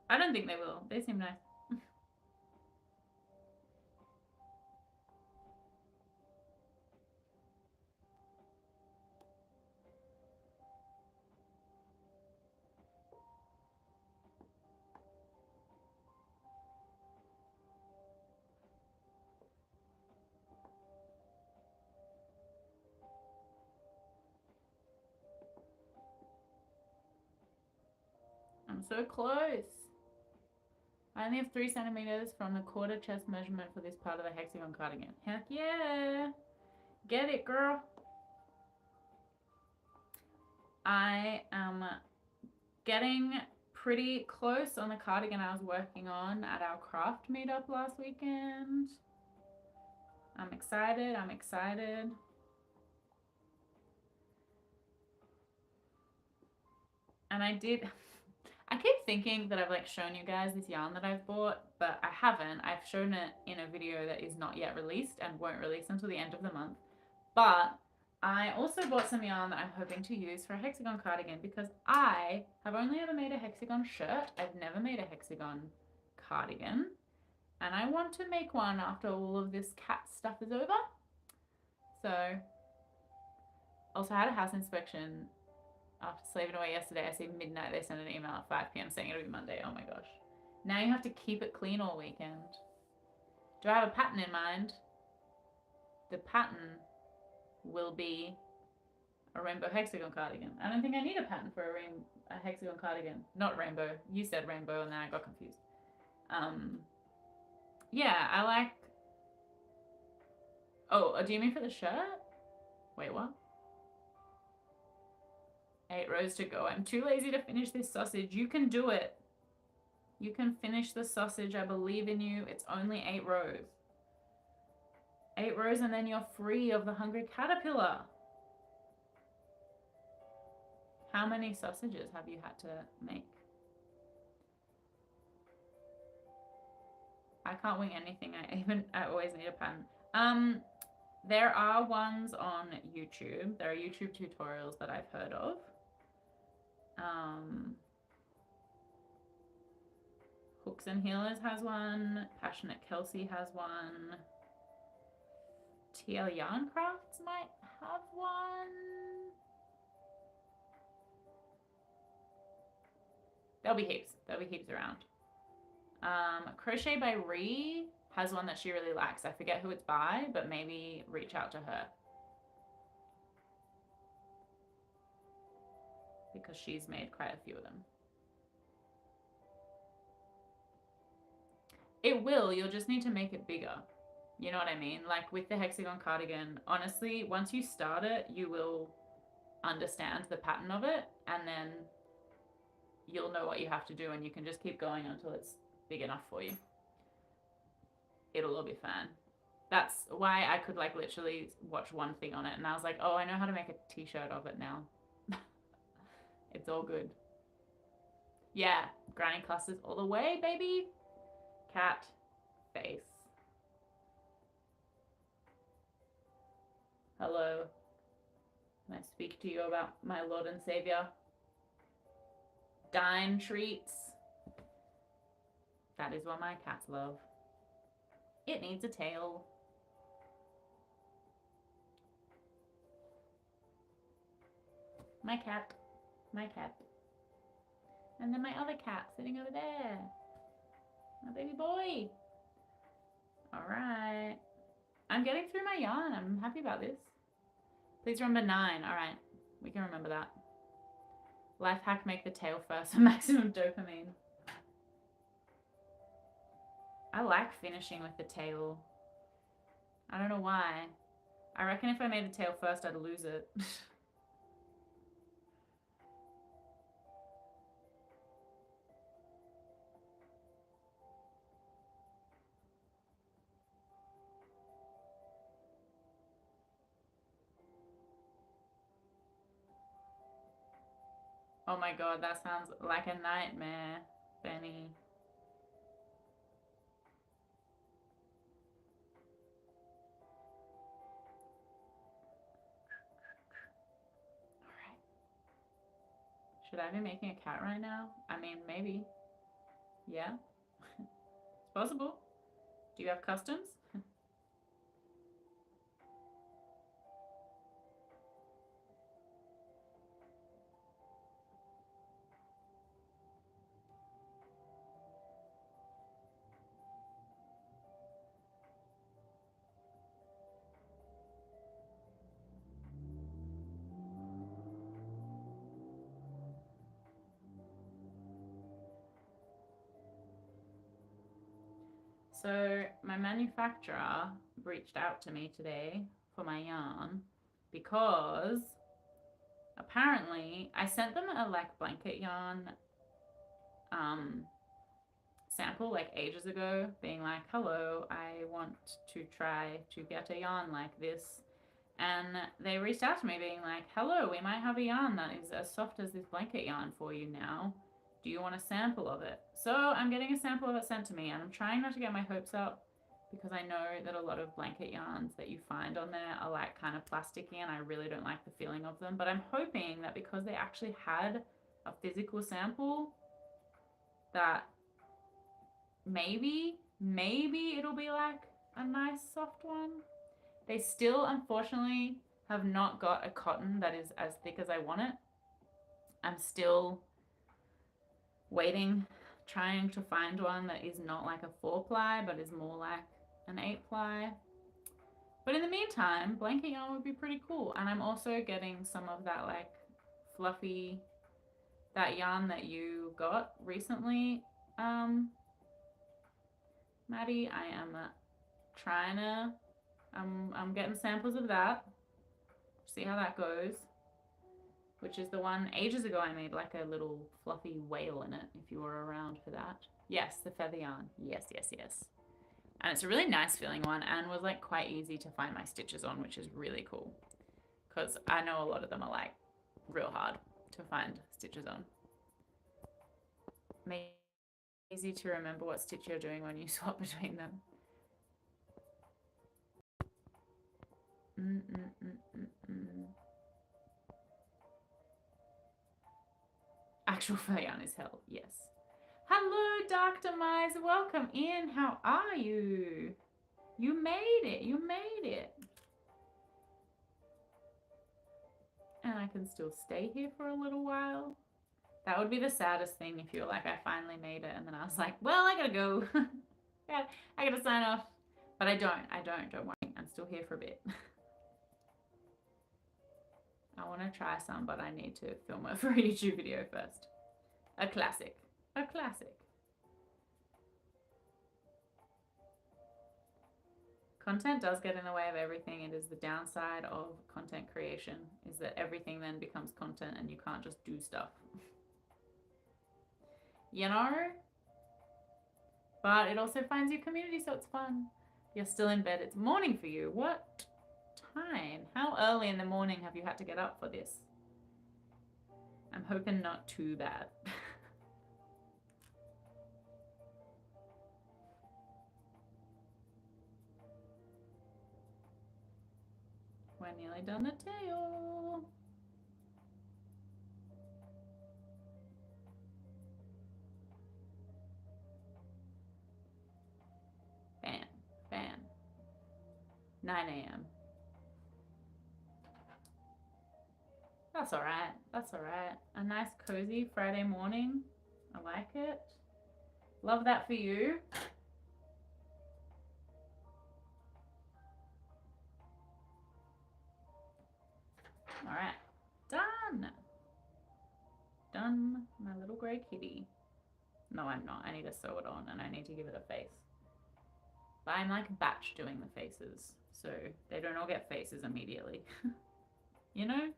I don't think they will. They seem nice. I'm so close. I only have 3 centimeters from the quarter chest measurement for this part of the hexagon cardigan. Heck yeah! Get it, girl! I am getting pretty close on the cardigan I was working on at our craft meetup last weekend. I'm excited. And I keep thinking that I've like shown you guys this yarn that I've bought, but I haven't. I've shown it in a video that is not yet released and won't release until the end of the month. But I also bought some yarn that I'm hoping to use for a hexagon cardigan because I have only ever made a hexagon shirt. I've never made a hexagon cardigan. And I want to make one after all of this cat stuff is over. So, also had a house inspection after slaving away yesterday. I see midnight they sent an email at 5 p.m. saying it'll be Monday. Oh my gosh. Now you have to keep it clean all weekend. Do I have a pattern in mind? The pattern will be A rainbow hexagon cardigan. I don't think I need a pattern for a hexagon cardigan. Not rainbow. You said rainbow and then I got confused. Yeah, I like... Oh, do you mean for the shirt? Wait, what? 8 rows to go. I'm too lazy to finish this sausage. You can do it. You can finish the sausage. I believe in you. It's only 8 rows. 8 rows and then you're free of the hungry caterpillar. How many sausages have you had to make? I can't wing anything. I always need a pattern. There are ones on YouTube. There are YouTube tutorials that I've heard of. Hooks and Healers has one. Passionate Kelsey has one. TL Yarn Crafts might have one. There'll be heaps. There'll be heaps around. Crochet by Ree has one that she really likes. I forget who it's by, but maybe reach out to her. Because she's made quite a few of them. It will, you'll just need to make it bigger. You know what I mean? Like with the hexagon cardigan, honestly, once you start it, you will understand the pattern of it, and then you'll know what you have to do, and you can just keep going until it's big enough for you. It'll all be fine. That's why I could like literally watch one thing on it, and I was like, oh, I know how to make a t-shirt of it now. It's all good. Yeah, granny clusters all the way, baby. Cat face. Hello. Can I speak to you about my Lord and Savior? Dime treats. That is what my cats love. It needs a tail. My cat. My cat. And then my other cat sitting over there. My baby boy. Alright. I'm getting through my yarn. I'm happy about this. Please remember 9. Alright. We can remember that. Life hack, make the tail first for maximum dopamine. I like finishing with the tail. I don't know why. I reckon if I made the tail first, I'd lose it. Oh my god, that sounds like a nightmare, Benny. Alright. Should I be making a cat right now? I mean, maybe. Yeah? It's possible. Do you have customs? So my manufacturer reached out to me today for my yarn because apparently I sent them a like blanket yarn sample like ages ago, being like, hello, I want to try to get a yarn like this. And they reached out to me being like, hello, we might have a yarn that is as soft as this blanket yarn for you now. Do you want a sample of it? So I'm getting a sample of it sent to me, and I'm trying not to get my hopes up because I know that a lot of blanket yarns that you find on there are like kind of plasticky, and I really don't like the feeling of them. But I'm hoping that because they actually had a physical sample, that maybe it'll be like a nice soft one. They still, unfortunately, have not got a cotton that is as thick as I want it. I'm still waiting, trying to find one that is not like a 4-ply, but is more like an 8-ply. But in the meantime, blanket yarn would be pretty cool. And I'm also getting some of that like fluffy, that yarn that you got recently, Maddie. I am trying to, I'm getting samples of that. See how that goes. Which is the one ages ago I made like a little fluffy whale in it, if you were around for that. Yes, the feather yarn. Yes, yes, yes. And it's a really nice feeling one and was like quite easy to find my stitches on, which is really cool. Because I know a lot of them are like real hard to find stitches on. Make it easy to remember what stitch you're doing when you swap between them. Actual feather yarn is hell, yes. Hello, Dr. Mize. Welcome in. How are you? You made it. You made it. And I can still stay here for a little while. That would be the saddest thing if you were like, I finally made it. And then I was like, well, I gotta go. Yeah, I gotta sign off. But I don't. Don't worry. I'm still here for a bit. I want to try some, but I need to film it for a YouTube video first. A classic. A classic. Content does get in the way of everything. It is the downside of content creation, is that everything then becomes content and you can't just do stuff. You know? But it also finds your community, so it's fun. You're still in bed. It's morning for you. What time? How early in the morning have you had to get up for this? I'm hoping not too bad. We're nearly done the tail. Fan, fan. 9 a.m. That's all right. That's all right. A nice cozy Friday morning. I like it. Love that for you. All right. Done. Done, my little grey kitty. No, I'm not. I need to sew it on and I need to give it a face. But I'm like batch doing the faces, so they don't all get faces immediately. You know?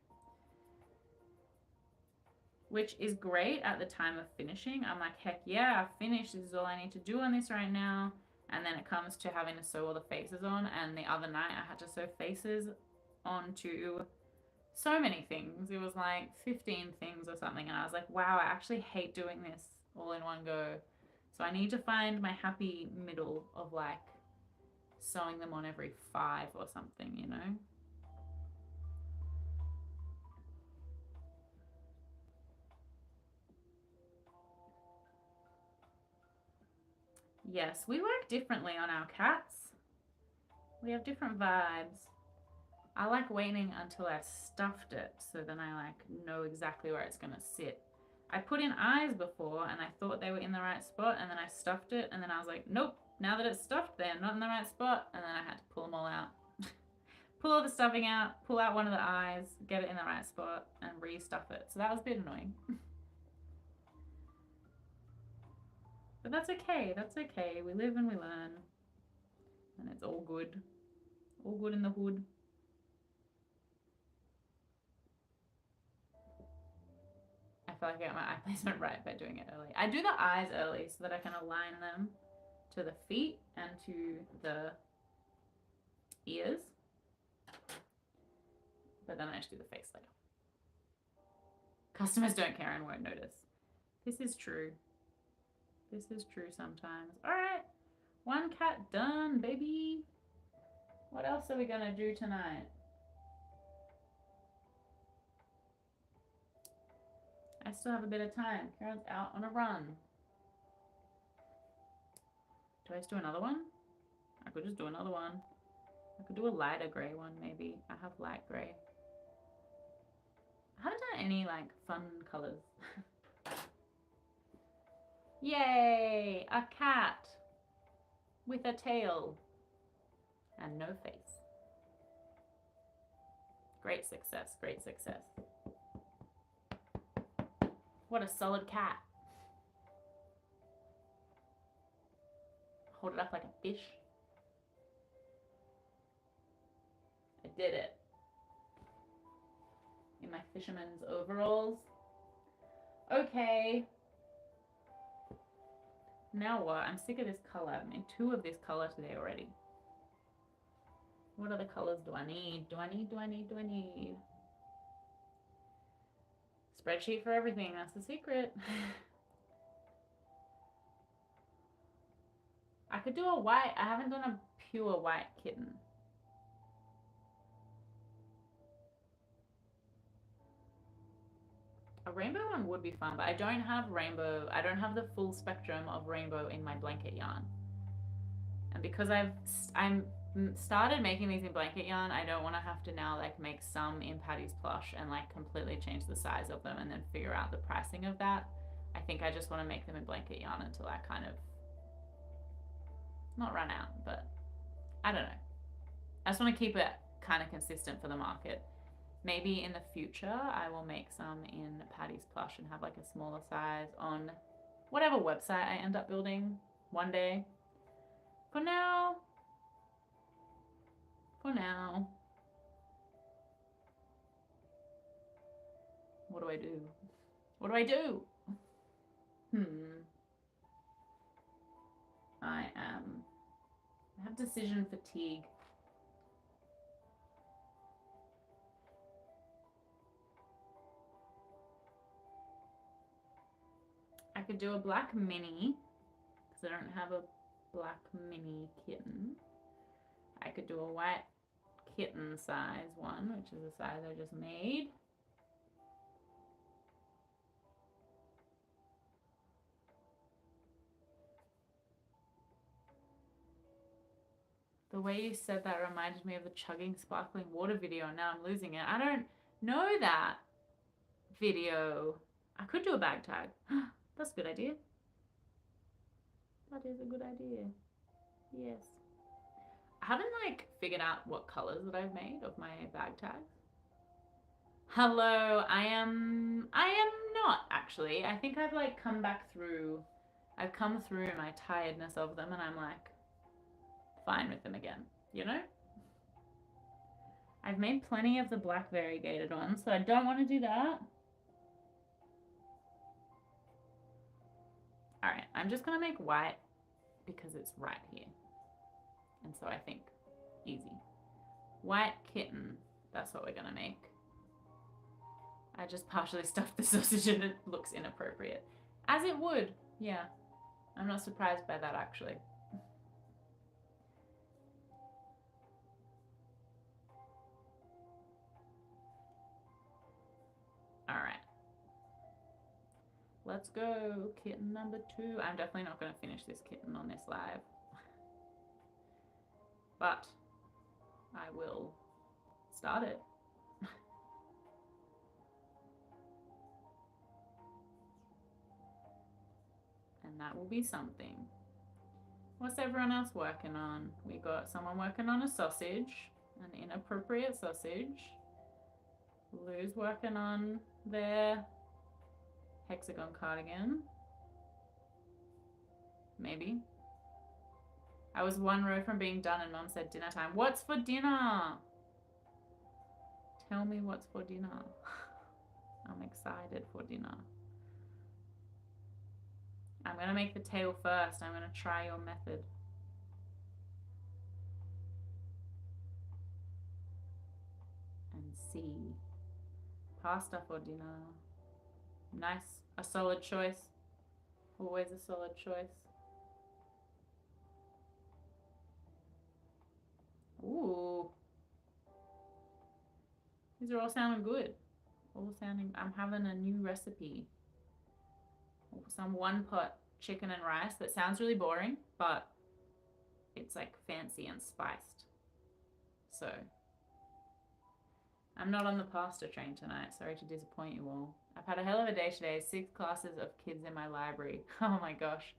Which is great at the time of finishing. I'm like, heck yeah, I've finished. This is all I need to do on this right now. And then it comes to having to sew all the faces on. And the other night I had to sew faces onto so many things. It was like 15 things or something. And I was like, wow, I actually hate doing this all in one go. So I need to find my happy middle of like sewing them on every 5 or something, you know? Yes, we work differently on our cats. We have different vibes. I like waiting until I stuffed it, so then I like know exactly where it's gonna sit. I put in eyes before and I thought they were in the right spot, and then I stuffed it and then I was like, nope, now that it's stuffed, they're not in the right spot, and then I had to pull them all out. Pull all the stuffing out, pull out one of the eyes, get it in the right spot, and re-stuff it. So that was a bit annoying. But that's okay, that's okay. We live and we learn. And it's all good. All good in the hood. I feel like I got my eye placement right by doing it early. I do the eyes early so that I can align them to the feet and to the ears. But then I just do the face later. Customers don't care and won't notice. This is true. This is true sometimes. All right. One cat done, baby. What else are we going to do tonight? I still have a bit of time. Karen's out on a run. Do I just do another one? I could just do another one. I could do a lighter grey one maybe. I have light grey. I haven't done any like fun colours. Yay! A cat with a tail and no face. Great success, great success. What a solid cat. Hold it up like a fish. I did it. In my fisherman's overalls. Okay. Now what? I'm sick of this color. I've made 2 of this color today already. What other colors do I need? Do I need? Spreadsheet for everything. That's the secret. I could do a white. I haven't done a pure white kitten. A rainbow one would be fun, but I don't have rainbow. I don't have the full spectrum of rainbow in my blanket yarn. And because I'm started making these in blanket yarn, I don't want to have to now like make some in Patty's Plush and like completely change the size of them and then figure out the pricing of that. I think I just want to make them in blanket yarn until I kind of not run out, but I don't know. I just want to keep it kind of consistent for the market. Maybe in the future I will make some in Patty's Plush and have like a smaller size on whatever website I end up building one day. For now, what do I do? What do I do? I have decision fatigue. I could do a black mini because I don't have a black mini kitten. I could do a white kitten size one, which is the size I just made. The way you said that reminded me of the chugging sparkling water video, and now I'm losing it. I don't know that video. I could do a bag tag. That's a good idea. That is a good idea. Yes. I haven't like figured out what colors that I've made of my bag tags. Hello, I am not actually. I think I've like come through my tiredness of them and I'm like fine with them again, you know? I've made plenty of the black variegated ones, so I don't want to do that. All right, I'm just gonna make white because it's right here. And so I think easy. White kitten, that's what we're gonna make. I just partially stuffed the sausage and it looks inappropriate. As it would, yeah. I'm not surprised by that actually. All right. Let's go, kitten number 2. I'm definitely not going to finish this kitten on this live. But I will start it. And that will be something. What's everyone else working on? We got someone working on a sausage, an inappropriate sausage. Lou's working on their hexagon cardigan. Maybe. I was 1 row from being done and Mum said dinner time. What's for dinner? Tell me what's for dinner. I'm excited for dinner. I'm going to make the tail first. I'm going to try your method. And see. Pasta for dinner. Nice. A solid choice. Always a solid choice. Ooh. These are all sounding good. All sounding, I'm having a new recipe. Some 1-pot chicken and rice that sounds really boring, but it's like fancy and spiced. So, I'm not on the pasta train tonight. Sorry to disappoint you all. I've had a hell of a day today. 6 classes of kids in my library. Oh my gosh.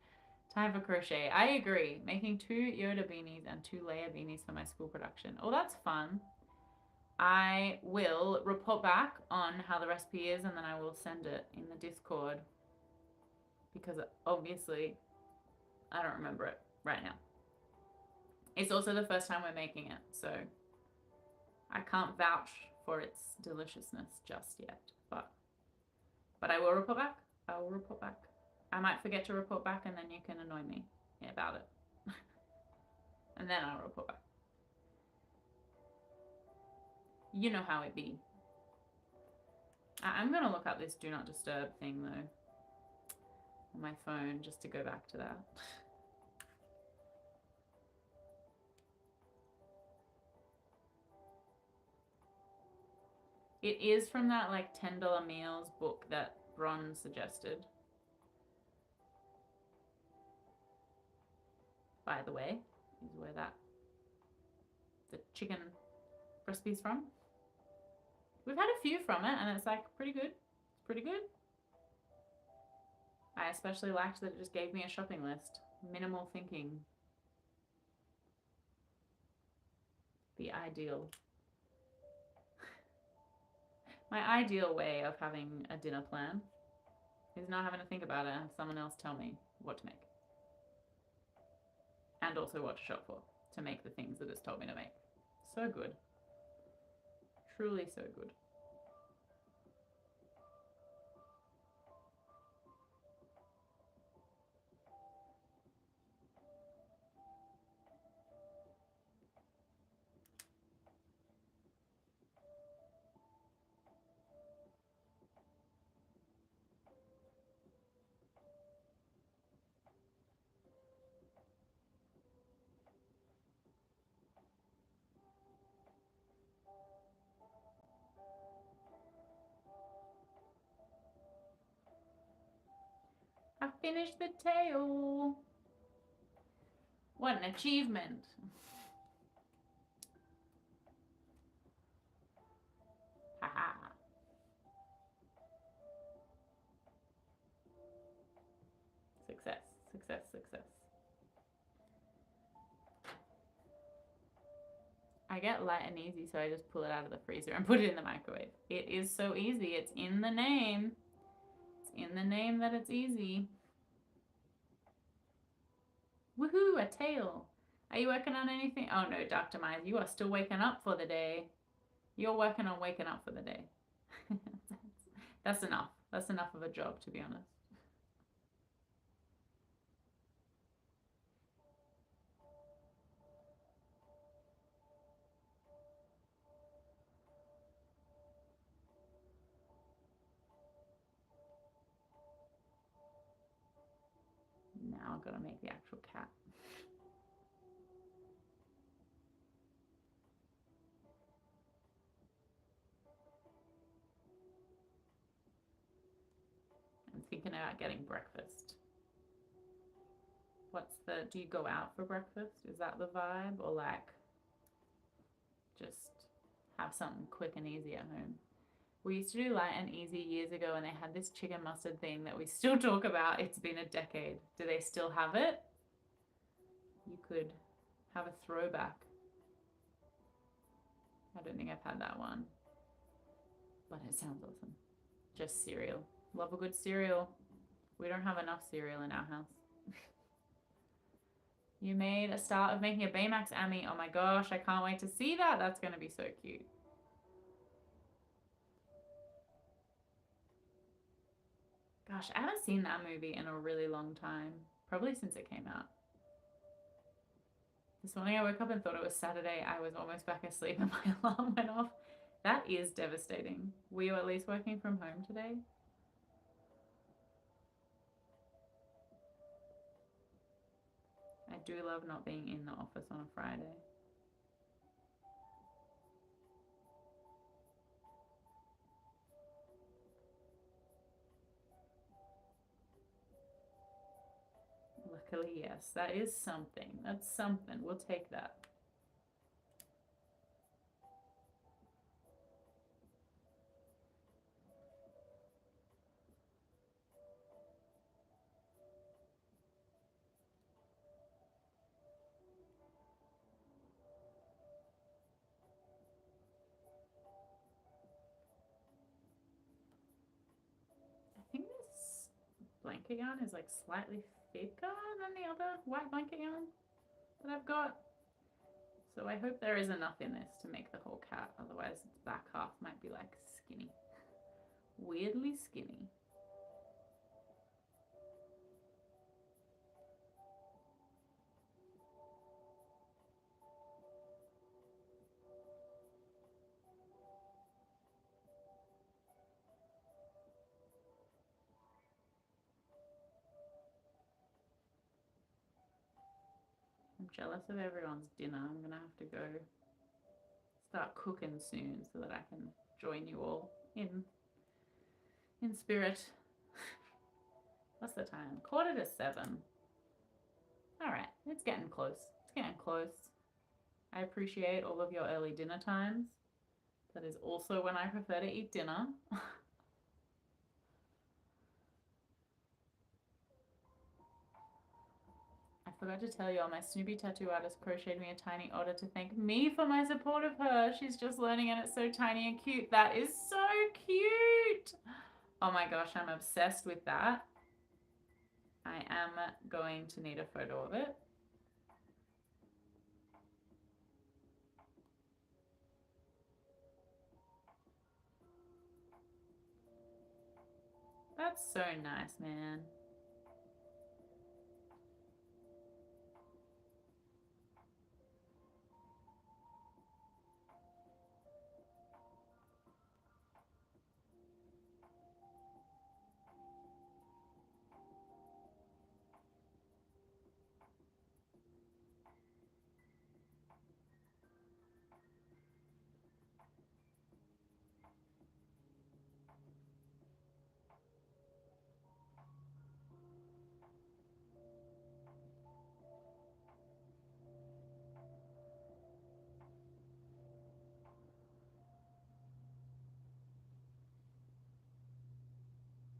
Time for crochet. I agree. Making 2 Yoda beanies and 2 Leia beanies for my school production. Oh, that's fun. I will report back on how the recipe is, and then I will send it in the Discord, because obviously I don't remember it right now. It's also the first time we're making it, so I can't vouch for its deliciousness just yet, but I will report back. I will report back. I might forget to report back, and then you can annoy me about it. And then I'll report back. You know how it be. I'm gonna look up this do not disturb thing though on my phone, just to go back to that. It is from that like $10 meals book that Bron suggested. By the way, is where the chicken recipe's from. We've had a few from it, and it's like pretty good. It's pretty good. I especially liked that it just gave me a shopping list. Minimal thinking. The ideal. My ideal way of having a dinner plan is not having to think about it and have someone else tell me what to make. And also what to shop for to make the things that it's told me to make. So good. Truly so good. I finished the tail. What an achievement. Haha. Success, success, success. I get light and easy, so I just pull it out of the freezer and put it in the microwave. It is so easy. It's in the name. It's in the name that it's easy. Woohoo, a tail. Are you working on anything? Oh no, Dr. Myers, you are still waking up for the day. You're working on waking up for the day. That's enough. That's enough of a job, to be honest. Now I've got to make the actual cat. I'm thinking about getting breakfast. Do you go out for breakfast? Is that the vibe? Or like just have something quick and easy at home? We used to do light and easy years ago, and they had this chicken mustard thing that we still talk about. It's been a decade. Do they still have it? You could have a throwback. I don't think I've had that one, but it sounds awesome. Just cereal. Love a good cereal. We don't have enough cereal in our house. You made a start of making a Baymax Ami. Oh my gosh, I can't wait to see that. That's going to be so cute. Gosh, I haven't seen that movie in a really long time. Probably since it came out. This morning I woke up and thought it was Saturday. I was almost back asleep and my alarm went off. That is devastating. Were you at least working from home today? I do love not being in the office on a Friday. Luckily, yes. That is something. That's something. We'll take that. blanket yarn is like slightly thicker than the other white blanket yarn that I've got. So I hope there is enough in this to make the whole cat, otherwise its back half might be like skinny. Weirdly skinny. I'm jealous of everyone's dinner. I'm gonna have to go start cooking soon so that I can join you all in spirit. What's the time? 6:45. All right, it's getting close. It's getting close. I appreciate all of your early dinner times. That is also when I prefer to eat dinner. I forgot to tell you all, my Snoopy tattoo artist crocheted me a tiny otter to thank me for my support of her. She's just learning and it's so tiny and cute. That is so cute. Oh my gosh, I'm obsessed with that. I am going to need a photo of it. That's so nice, man.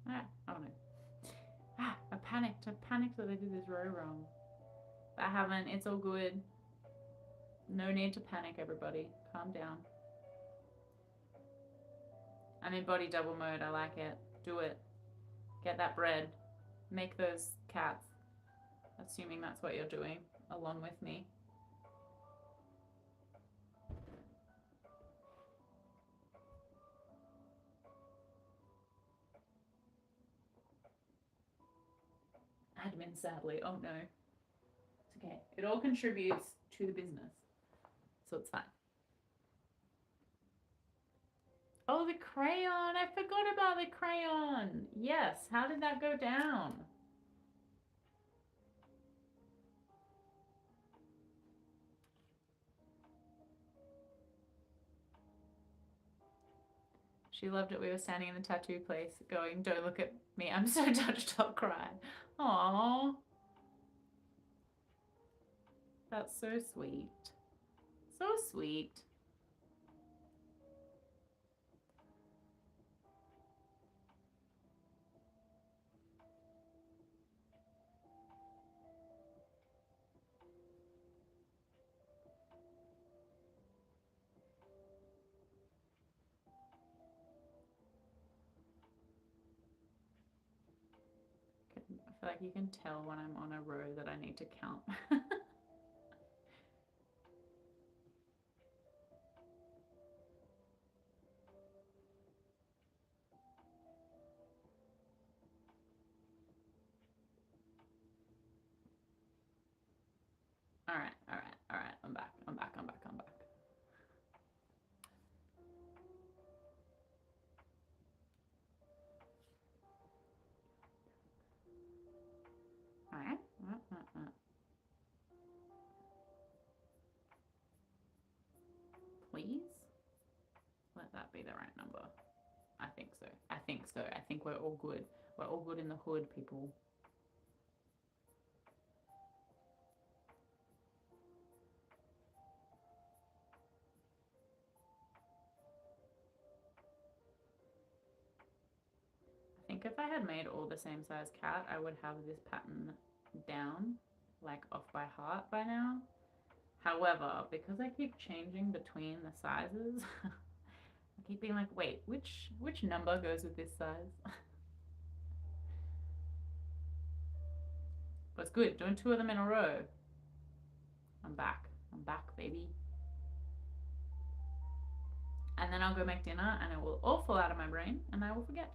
Ah, oh no. Ah, I panicked that I did this row wrong. But I haven't. It's all good. No need to panic, everybody. Calm down. I'm in body double mode. I like it. Do it. Get that bread. Make those cats. Assuming that's what you're doing along with me. Admin, sadly. Oh no. It's okay. It all contributes to the business. So it's fine. Oh, the crayon. I forgot about the crayon. Yes. How did that go down? She loved it. We were standing in the tattoo place going, don't look at me. I'm so touched, I'll cry. Aww. That's so sweet. So sweet. I feel like you can tell when I'm on a row that I need to count. All right. I'm back. All right. Please let that be the right number. I think so. I think we're all good. We're all good in the hood, people. I think if I had made all the same size cat, I would have this pattern down, like off by heart by now. However, because I keep changing between the sizes, I keep being like, wait, which number goes with this size? But it's good. Doing 2 of them in a row. I'm back. I'm back, baby. And then I'll go make dinner and it will all fall out of my brain and I will forget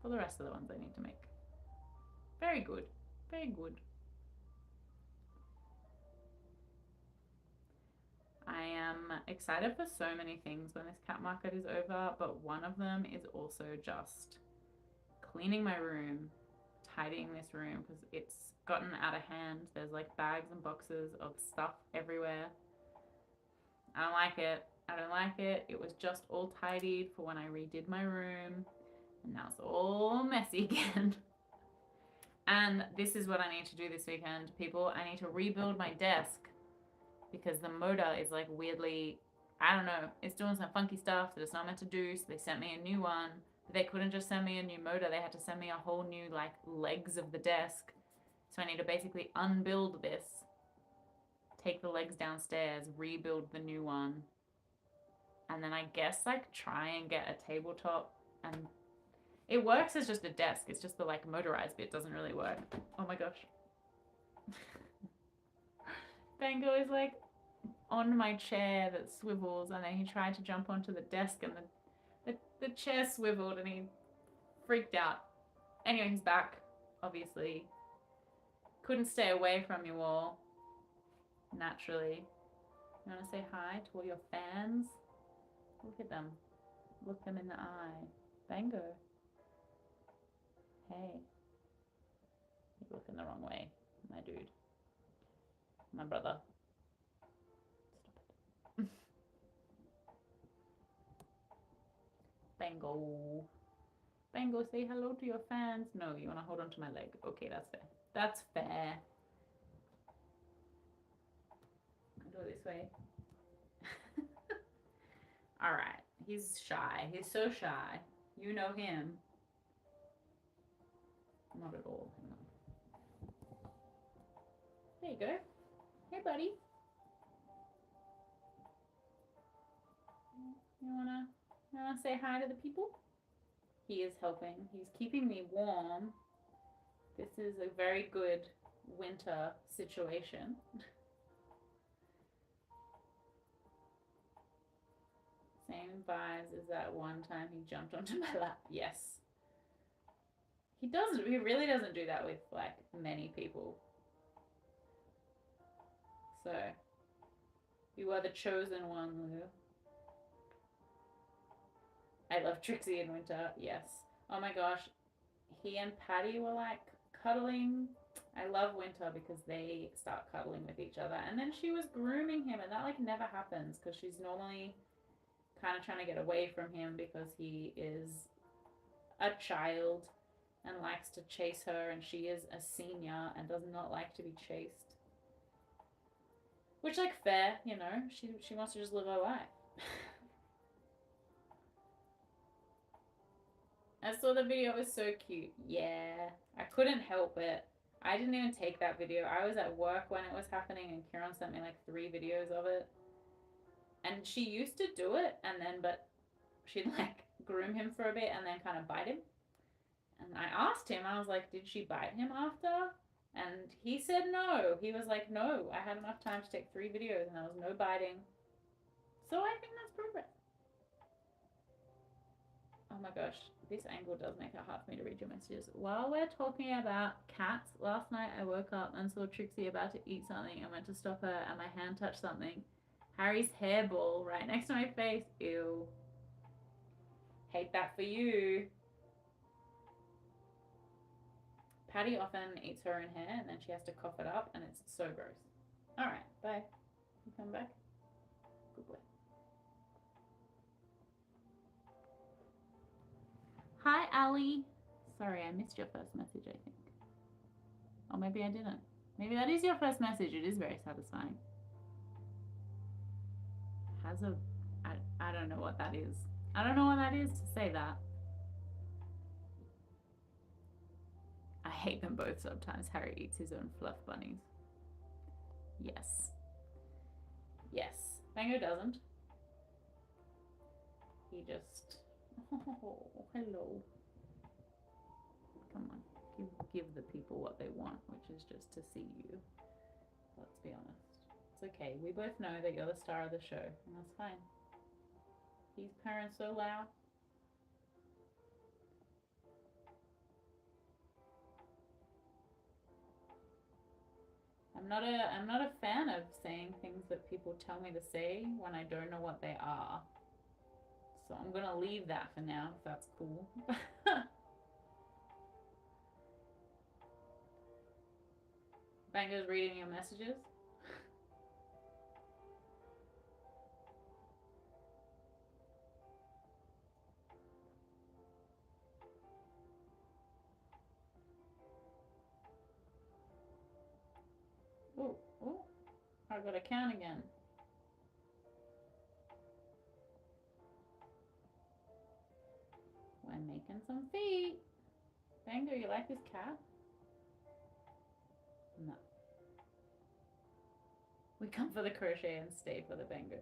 for the rest of the ones I need to make. Very good. Very good. I am excited for so many things when this cat market is over, but one of them is also just cleaning my room, tidying this room because it's gotten out of hand. There's like bags and boxes of stuff everywhere. I don't like it. I don't like it. It was just all tidied for when I redid my room, and now it's all messy again. And this is what I need to do this weekend, people. I need to rebuild my desk because the motor is like weirdly, I don't know, it's doing some funky stuff that it's not meant to do. So they sent me a new one. But they couldn't just send me a new motor. They had to send me a whole new like legs of the desk. So I need to basically unbuild this, take the legs downstairs, rebuild the new one, and then I guess like try and get a tabletop. And it works as just a desk. It's just the like motorized bit doesn't really work. Oh my gosh. Bango is like on my chair that swivels, and then he tried to jump onto the desk and the chair swiveled and he freaked out. Anyway, he's back, obviously. Couldn't stay away from you all, naturally. You want to say hi to all your fans? Look at them. Look them in the eye. Bango. Hey. You're looking the wrong way, my dude. My brother. Stop it. Bango. Bango, say hello to your fans. No, you want to hold on to my leg. Okay, that's fair. That's fair. I'll go this way. Alright. He's shy. He's so shy. You know him. Not at all. Hang on. There you go. Hey, buddy. You wanna say hi to the people? He is helping. He's keeping me warm. This is a very good winter situation. Same vibes as that one time he jumped onto my lap. Yes. He really doesn't do that with like many people. So, you are the chosen one, Lou. I love Trixie in winter, yes. Oh my gosh, he and Patty were like cuddling. I love winter because they start cuddling with each other. And then she was grooming him, and that like never happens because she's normally kind of trying to get away from him because he is a child and likes to chase her, and she is a senior and does not like to be chased. Which, like, fair, you know, she wants to just live her life. I saw the video, it was so cute. Yeah, I couldn't help it. I didn't even take that video. I was at work when it was happening, and Kieran sent me like 3 videos of it. And she used to do it, and then, but she'd like groom him for a bit and then kind of bite him. And I asked him, I was like, did she bite him after? And he said no. He was like, no, I had enough time to take 3 videos and there was no biting. So I think that's progress. Oh my gosh, this angle does make it hard for me to read your messages. While we're talking about cats, last night I woke up and saw Trixie about to eat something and went to stop her and my hand touched something. Harry's hairball right next to my face. Ew. Hate that for you. Patty often eats her own hair and then she has to cough it up and it's so gross. Alright, bye. You come back? Good boy. Hi, Ali. Sorry, I missed your first message, I think. Or maybe I didn't. Maybe that is your first message. It is very satisfying. I don't know what that is. I don't know what that is to say that. I hate them both sometimes. Harry eats his own fluff bunnies. Yes. Yes. Bango doesn't. He just... Oh, hello. Come on. give the people what they want, which is just to see you. Let's be honest. It's okay. We both know that you're the star of the show, and that's fine. He's purring so loud. I'm not a fan of saying things that people tell me to say when I don't know what they are. So I'm gonna leave that for now, if that's cool. Bango's reading your messages. Oh, oh, I gotta count again. We're making some feet. Bango, you like this cat? No. We come for the crochet and stay for the bango.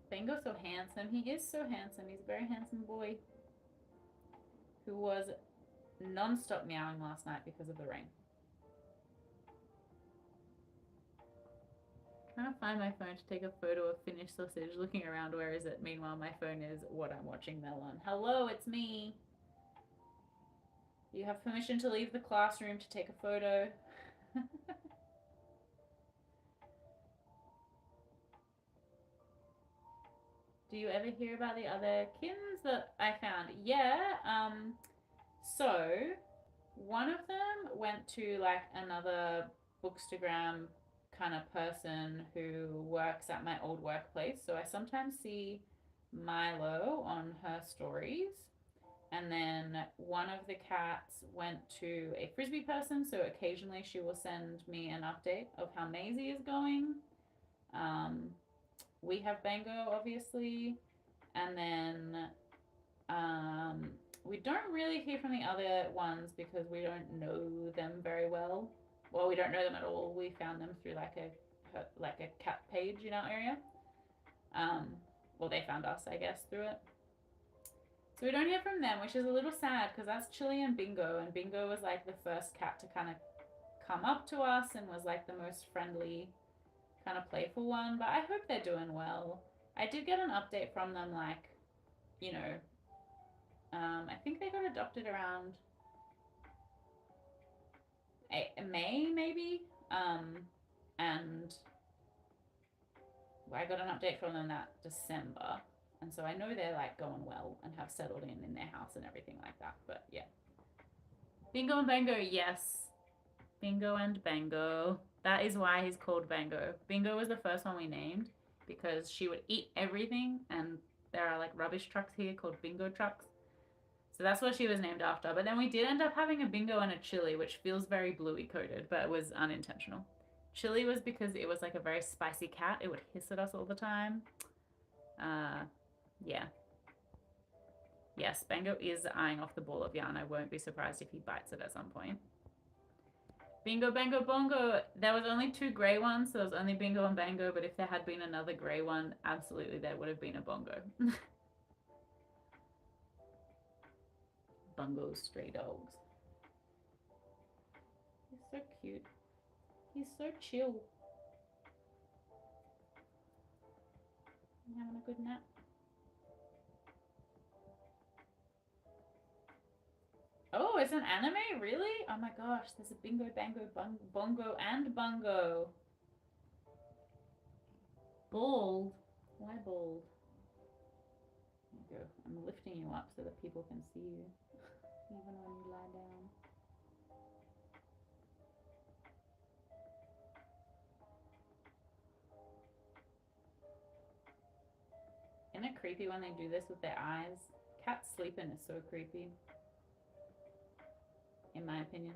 Bango's so handsome. He is so handsome. He's a very handsome boy who was non-stop meowing last night because of the rain. Trying to find my phone to take a photo of finished sausage. Looking around, where is it? Meanwhile, my phone is what I'm watching Mel on. Hello, it's me. You have permission to leave the classroom to take a photo. Do you ever hear about the other kittens that I found? Yeah, so one of them went to like another bookstagram kind of person who works at my old workplace. So I sometimes see Milo on her stories. And then one of the cats went to a frisbee person, so occasionally she will send me an update of how Maisie is going. We have Bango, obviously, and then we don't really hear from the other ones because we don't know them very well. Well, we don't know them at all. We found them through like a cat page in our area. Well, they found us, I guess, through it. So we don't hear from them, which is a little sad because that's Chili and Bingo, and Bingo was like the first cat to kind of come up to us and was like the most friendly, kind of playful one. But I hope they're doing well. I did get an update from them, like, you know, I think they got adopted around May, maybe, and I got an update from them that December. And so I know they're like going well and have settled in their house and everything like that. But yeah. Bingo and Bango, yes. Bingo and Bango. That is why he's called Bango. Bingo was the first one we named because she would eat everything, and there are like rubbish trucks here called bingo trucks. So that's what she was named after. But then we did end up having a Bingo and a Chili, which feels very bluey coated, but it was unintentional. Chili was because it was like a very spicy cat. It would hiss at us all the time. Yeah. Yes, Bango is eyeing off the ball of yarn. I won't be surprised if he bites it at some point. Bingo, Bango, Bongo. There was only 2 grey ones, so there was only Bingo and Bango, but if there had been another grey one, absolutely there would have been a Bongo. Bungo's stray dogs. He's so cute. He's so chill. I'm having a good nap. Oh, it's an anime? Really? Oh my gosh, there's a Bingo, Bango, Bongo, and Bungo. Bald. Why bald? There you go. I'm lifting you up so that people can see you, even when you lie down. Isn't it creepy when they do this with their eyes? Cats sleeping is so creepy, in my opinion.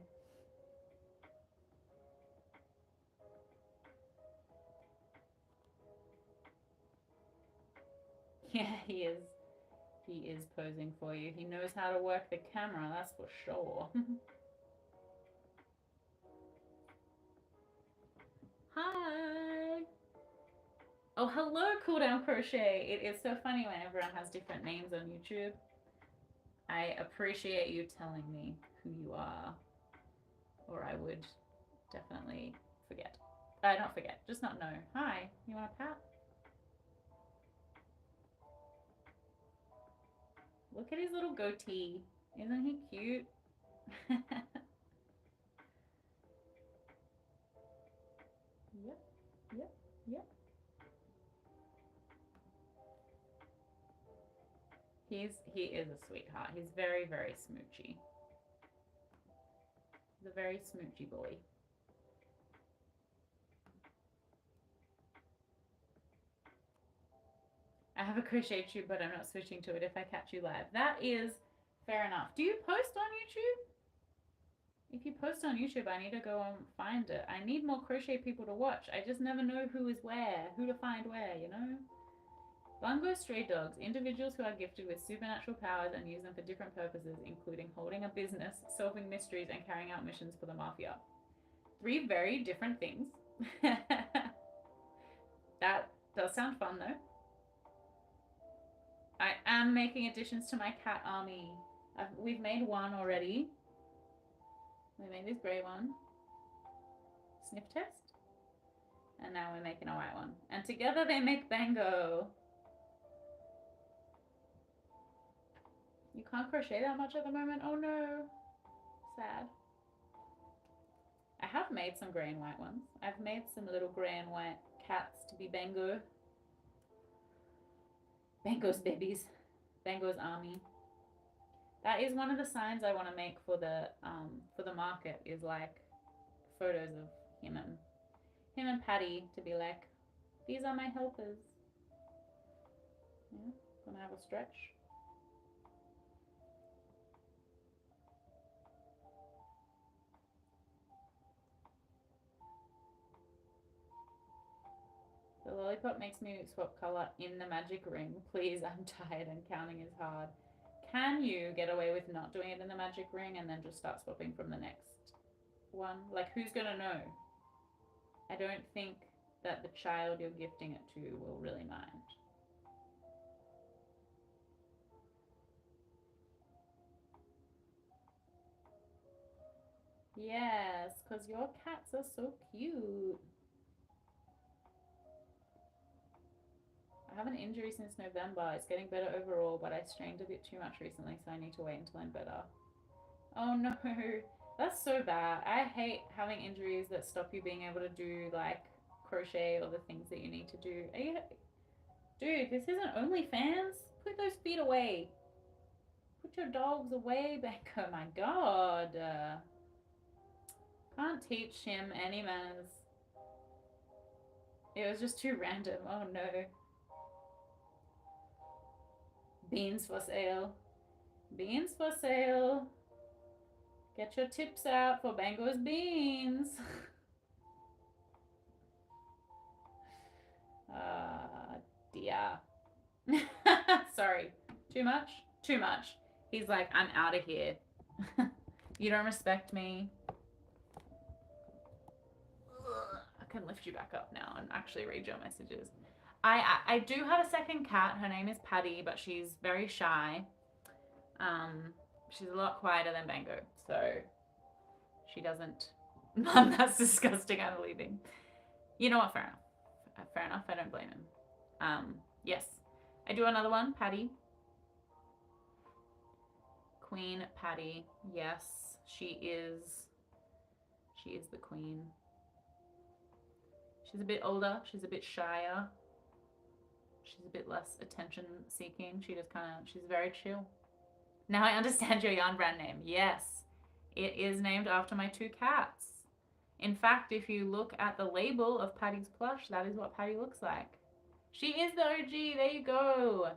Yeah, he is. He is posing for you. He knows how to work the camera, that's for sure. Hi. Oh, hello, Cool Down Crochet. It is so funny when everyone has different names on YouTube. I appreciate you telling me who you are, or I would definitely forget. Not forget, just not know. Hi, you want a pat? Look at his little goatee. Isn't he cute? Yep, yep, yep. He is a sweetheart. He's very, very smoochy. He's a very smoochy boy. I have a crochet tube, but I'm not switching to it if I catch you live. That is fair enough. Do you post on YouTube? If you post on YouTube, I need to go and find it. I need more crochet people to watch. I just never know who is where, who to find where, you know? Bungo stray dogs, individuals who are gifted with supernatural powers and use them for different purposes, including holding a business, solving mysteries, and carrying out missions for the mafia. 3 very different things. That does sound fun, though. I am making additions to my cat army. We've made one already. We made this grey one. Sniff test. And now we're making a white one. And together they make Bango. You can't crochet that much at the moment? Oh no. Sad. I have made some grey and white ones. I've made some little grey and white cats to be Bango. Bango's babies. Bango's army. That is one of the signs I want to make for the market, is like photos of him and Patty to be like, these are my helpers. Yeah, gonna have a stretch. The lollipop makes me swap color in the magic ring. Please, I'm tired and counting is hard. Can you get away with not doing it in the magic ring and then just start swapping from the next one? Like, who's gonna know? I don't think that the child you're gifting it to will really mind. Yes, because your cats are so cute. I have an injury since November. It's getting better overall, but I strained a bit too much recently, so I need to wait until I'm better. Oh no, that's so bad. I hate having injuries that stop you being able to do like crochet or the things that you need to do. Dude, this isn't OnlyFans. Put those feet away. Put your dogs away, Becca. Oh my god. Can't teach him any manners. It was just too random. Oh no. Beans for sale. Beans for sale. Get your tips out for Bango's beans. Dear. Sorry. Too much? Too much. He's like, I'm out of here. You don't respect me. I can lift you back up now and actually read your messages. I do have a second cat. Her name is Patty, but she's very shy. She's a lot quieter than Bango, so she doesn't. Mom, that's disgusting. I'm leaving. You know what? Fair enough. Fair enough. I don't blame him. Yes, I do another one. Patty. Queen Patty. Yes, she is the queen. She's a bit older. She's a bit shyer. She's a bit less attention seeking. She's very chill. Now I understand your yarn brand name. Yes, it is named after my 2 cats. In fact, if you look at the label of Patty's plush, that is what Patty looks like. She is the OG. There you go.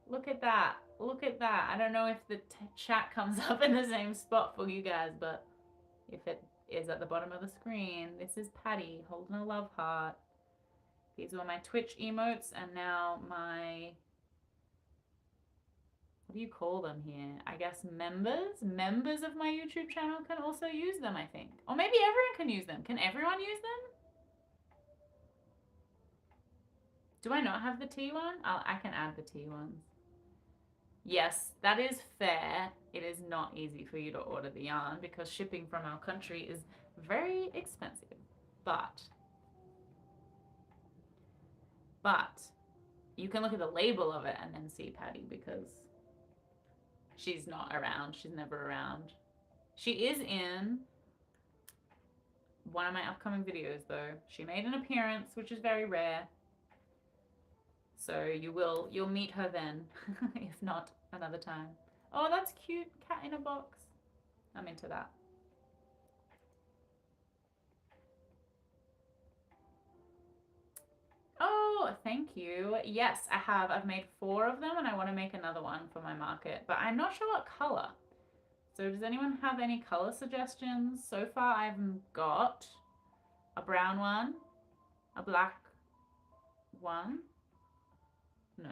Look at that. Look at that. I don't know if the chat comes up in the same spot for you guys, but if it is at the bottom of the screen, this is Patty holding a love heart. These were my Twitch emotes, and now my, what do you call them here? I guess members of my YouTube channel can also use them, I think. Or maybe everyone can use them. Can everyone use them? Do I not have the T one? I can add the T ones. Yes, that is fair. It is not easy for you to order the yarn because shipping from our country is very expensive. But you can look at the label of it and then see Patty because she's not around. She's never around. She is in one of my upcoming videos though. She made an appearance, which is very rare. So you'll meet her then, if not another time. Oh, that's cute. Cat in a box. I'm into that. Oh, thank you. Yes, I have. I've made 4 of them and I want to make another one for my market, but I'm not sure what color. So does anyone have any color suggestions? So far I've got a brown one, a black one. No.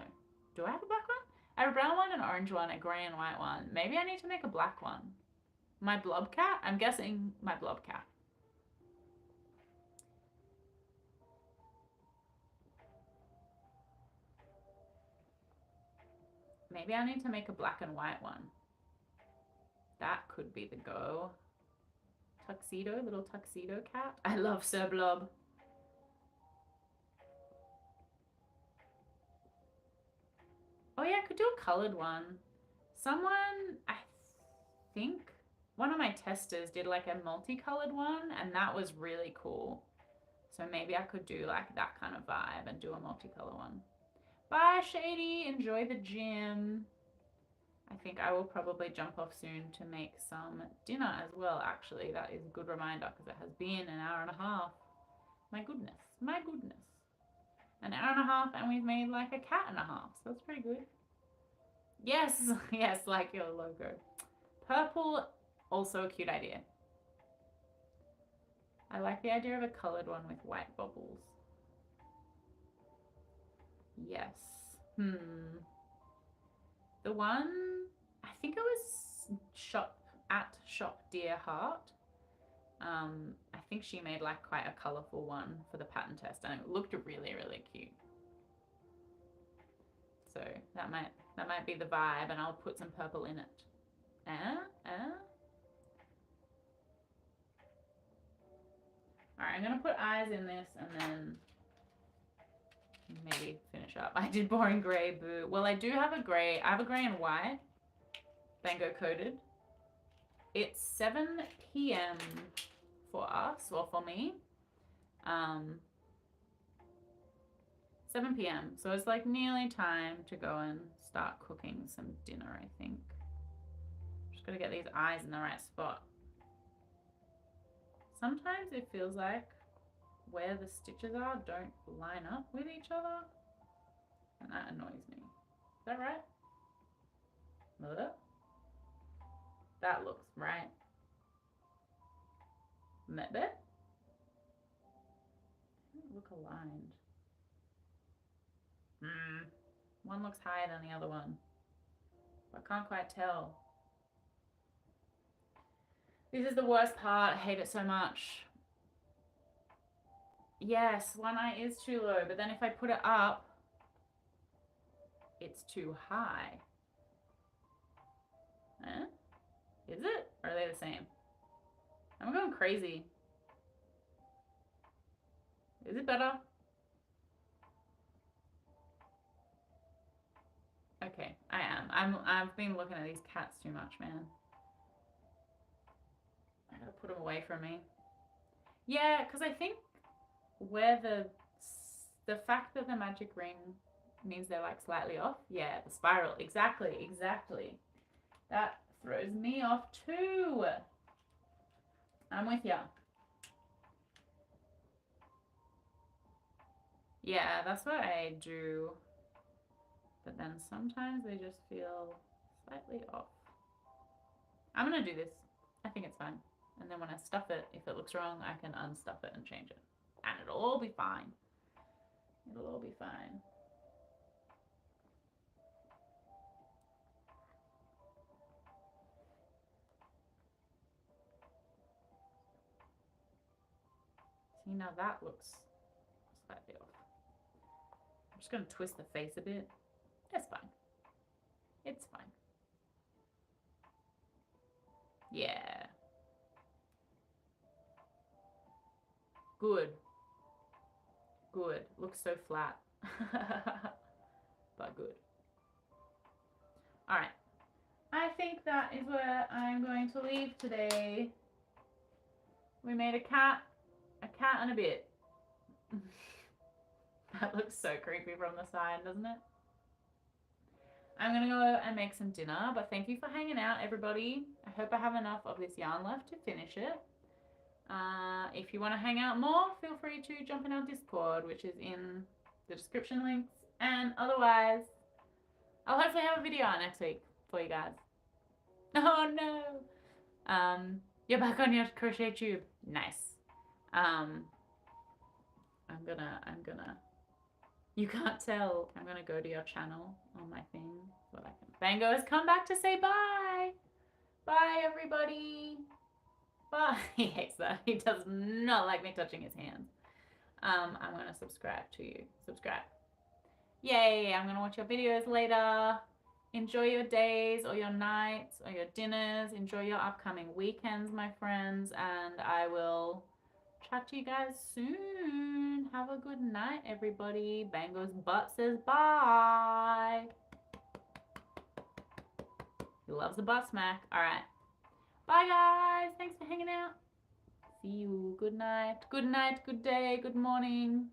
Do I have a black one? I have a brown one, an orange one, a grey and white one. Maybe I need to make a black one. My blob cat? I'm guessing my blob cat. Maybe I need to make a black and white one. That could be the go. Tuxedo, little tuxedo cat. I love Sir Blob. Oh yeah, I could do a colored one. Someone, I think one of my testers did like a multicolored one and that was really cool. So maybe I could do like that kind of vibe and do a multicolor one. Bye, Shady. Enjoy the gym. I think I will probably jump off soon to make some dinner as well, actually. That is a good reminder because it has been an hour and a half. My goodness. My goodness. An hour and a half and we've made like a cat and a half. So that's pretty good. Yes. Yes, like your logo. Purple, also a cute idea. I like the idea of a colored one with white bubbles. Yes. The one, I think it was Shop Dear Heart. I think she made like quite a colorful one for the pattern test and it looked really, really cute. So that might be the vibe and I'll put some purple in it. Alright, I'm gonna put eyes in this and then maybe finish up. I did boring grey, boo. Well, I do have a grey. I have a grey and white. Bango coated. It's 7 p.m. for us, or for me. 7 p.m. So it's like nearly time to go and start cooking some dinner, I think. Just gotta get these eyes in the right spot. Sometimes it feels like where the stitches are don't line up with each other. And that annoys me. Is that right? That looks right. Maybe? They don't look aligned. One looks higher than the other one. I can't quite tell. This is the worst part. I hate it so much. Yes, one eye is too low, but then if I put it up, it's too high. Is it? Or are they the same? I'm going crazy. Is it better? Okay, I am. I've been looking at these cats too much, man. I gotta put them away from me. Yeah, because I think where the fact that the magic ring means they're like slightly off. Yeah, the spiral. Exactly. That throws me off too. I'm with ya. Yeah, that's what I do. But then sometimes they just feel slightly off. I'm gonna do this. I think it's fine. And then when I stuff it, if it looks wrong, I can unstuff it and change it. And it'll all be fine. It'll all be fine. See, now that looks slightly off. just going to twist the face a bit. That's fine. It's fine. Yeah. Good. Good. Looks so flat. But good. Alright. I think that is where I'm going to leave today. We made a cat and a bit. That looks so creepy from the side, doesn't it? I'm going to go and make some dinner, but thank you for hanging out, everybody. I hope I have enough of this yarn left to finish it. If you want to hang out more, feel free to jump in our Discord, which is in the description links. And otherwise, I'll hopefully have a video out next week for you guys. Oh no! You're back on your crochet tube. Nice. I'm gonna, you can't tell. I'm gonna go to your channel on my thing so that I can. Bango has come back to say bye. Bye, everybody. Bye. He hates that. He does not like me touching his hands. I'm gonna subscribe to you. Subscribe. Yay! I'm gonna watch your videos later. Enjoy your days or your nights or your dinners. Enjoy your upcoming weekends, my friends, and I will chat to you guys soon. Have a good night, everybody. Bango's butt says bye. He loves the butt smack. All right. Bye, guys. Thanks for hanging out. See you. Good night. Good night. Good day. Good morning.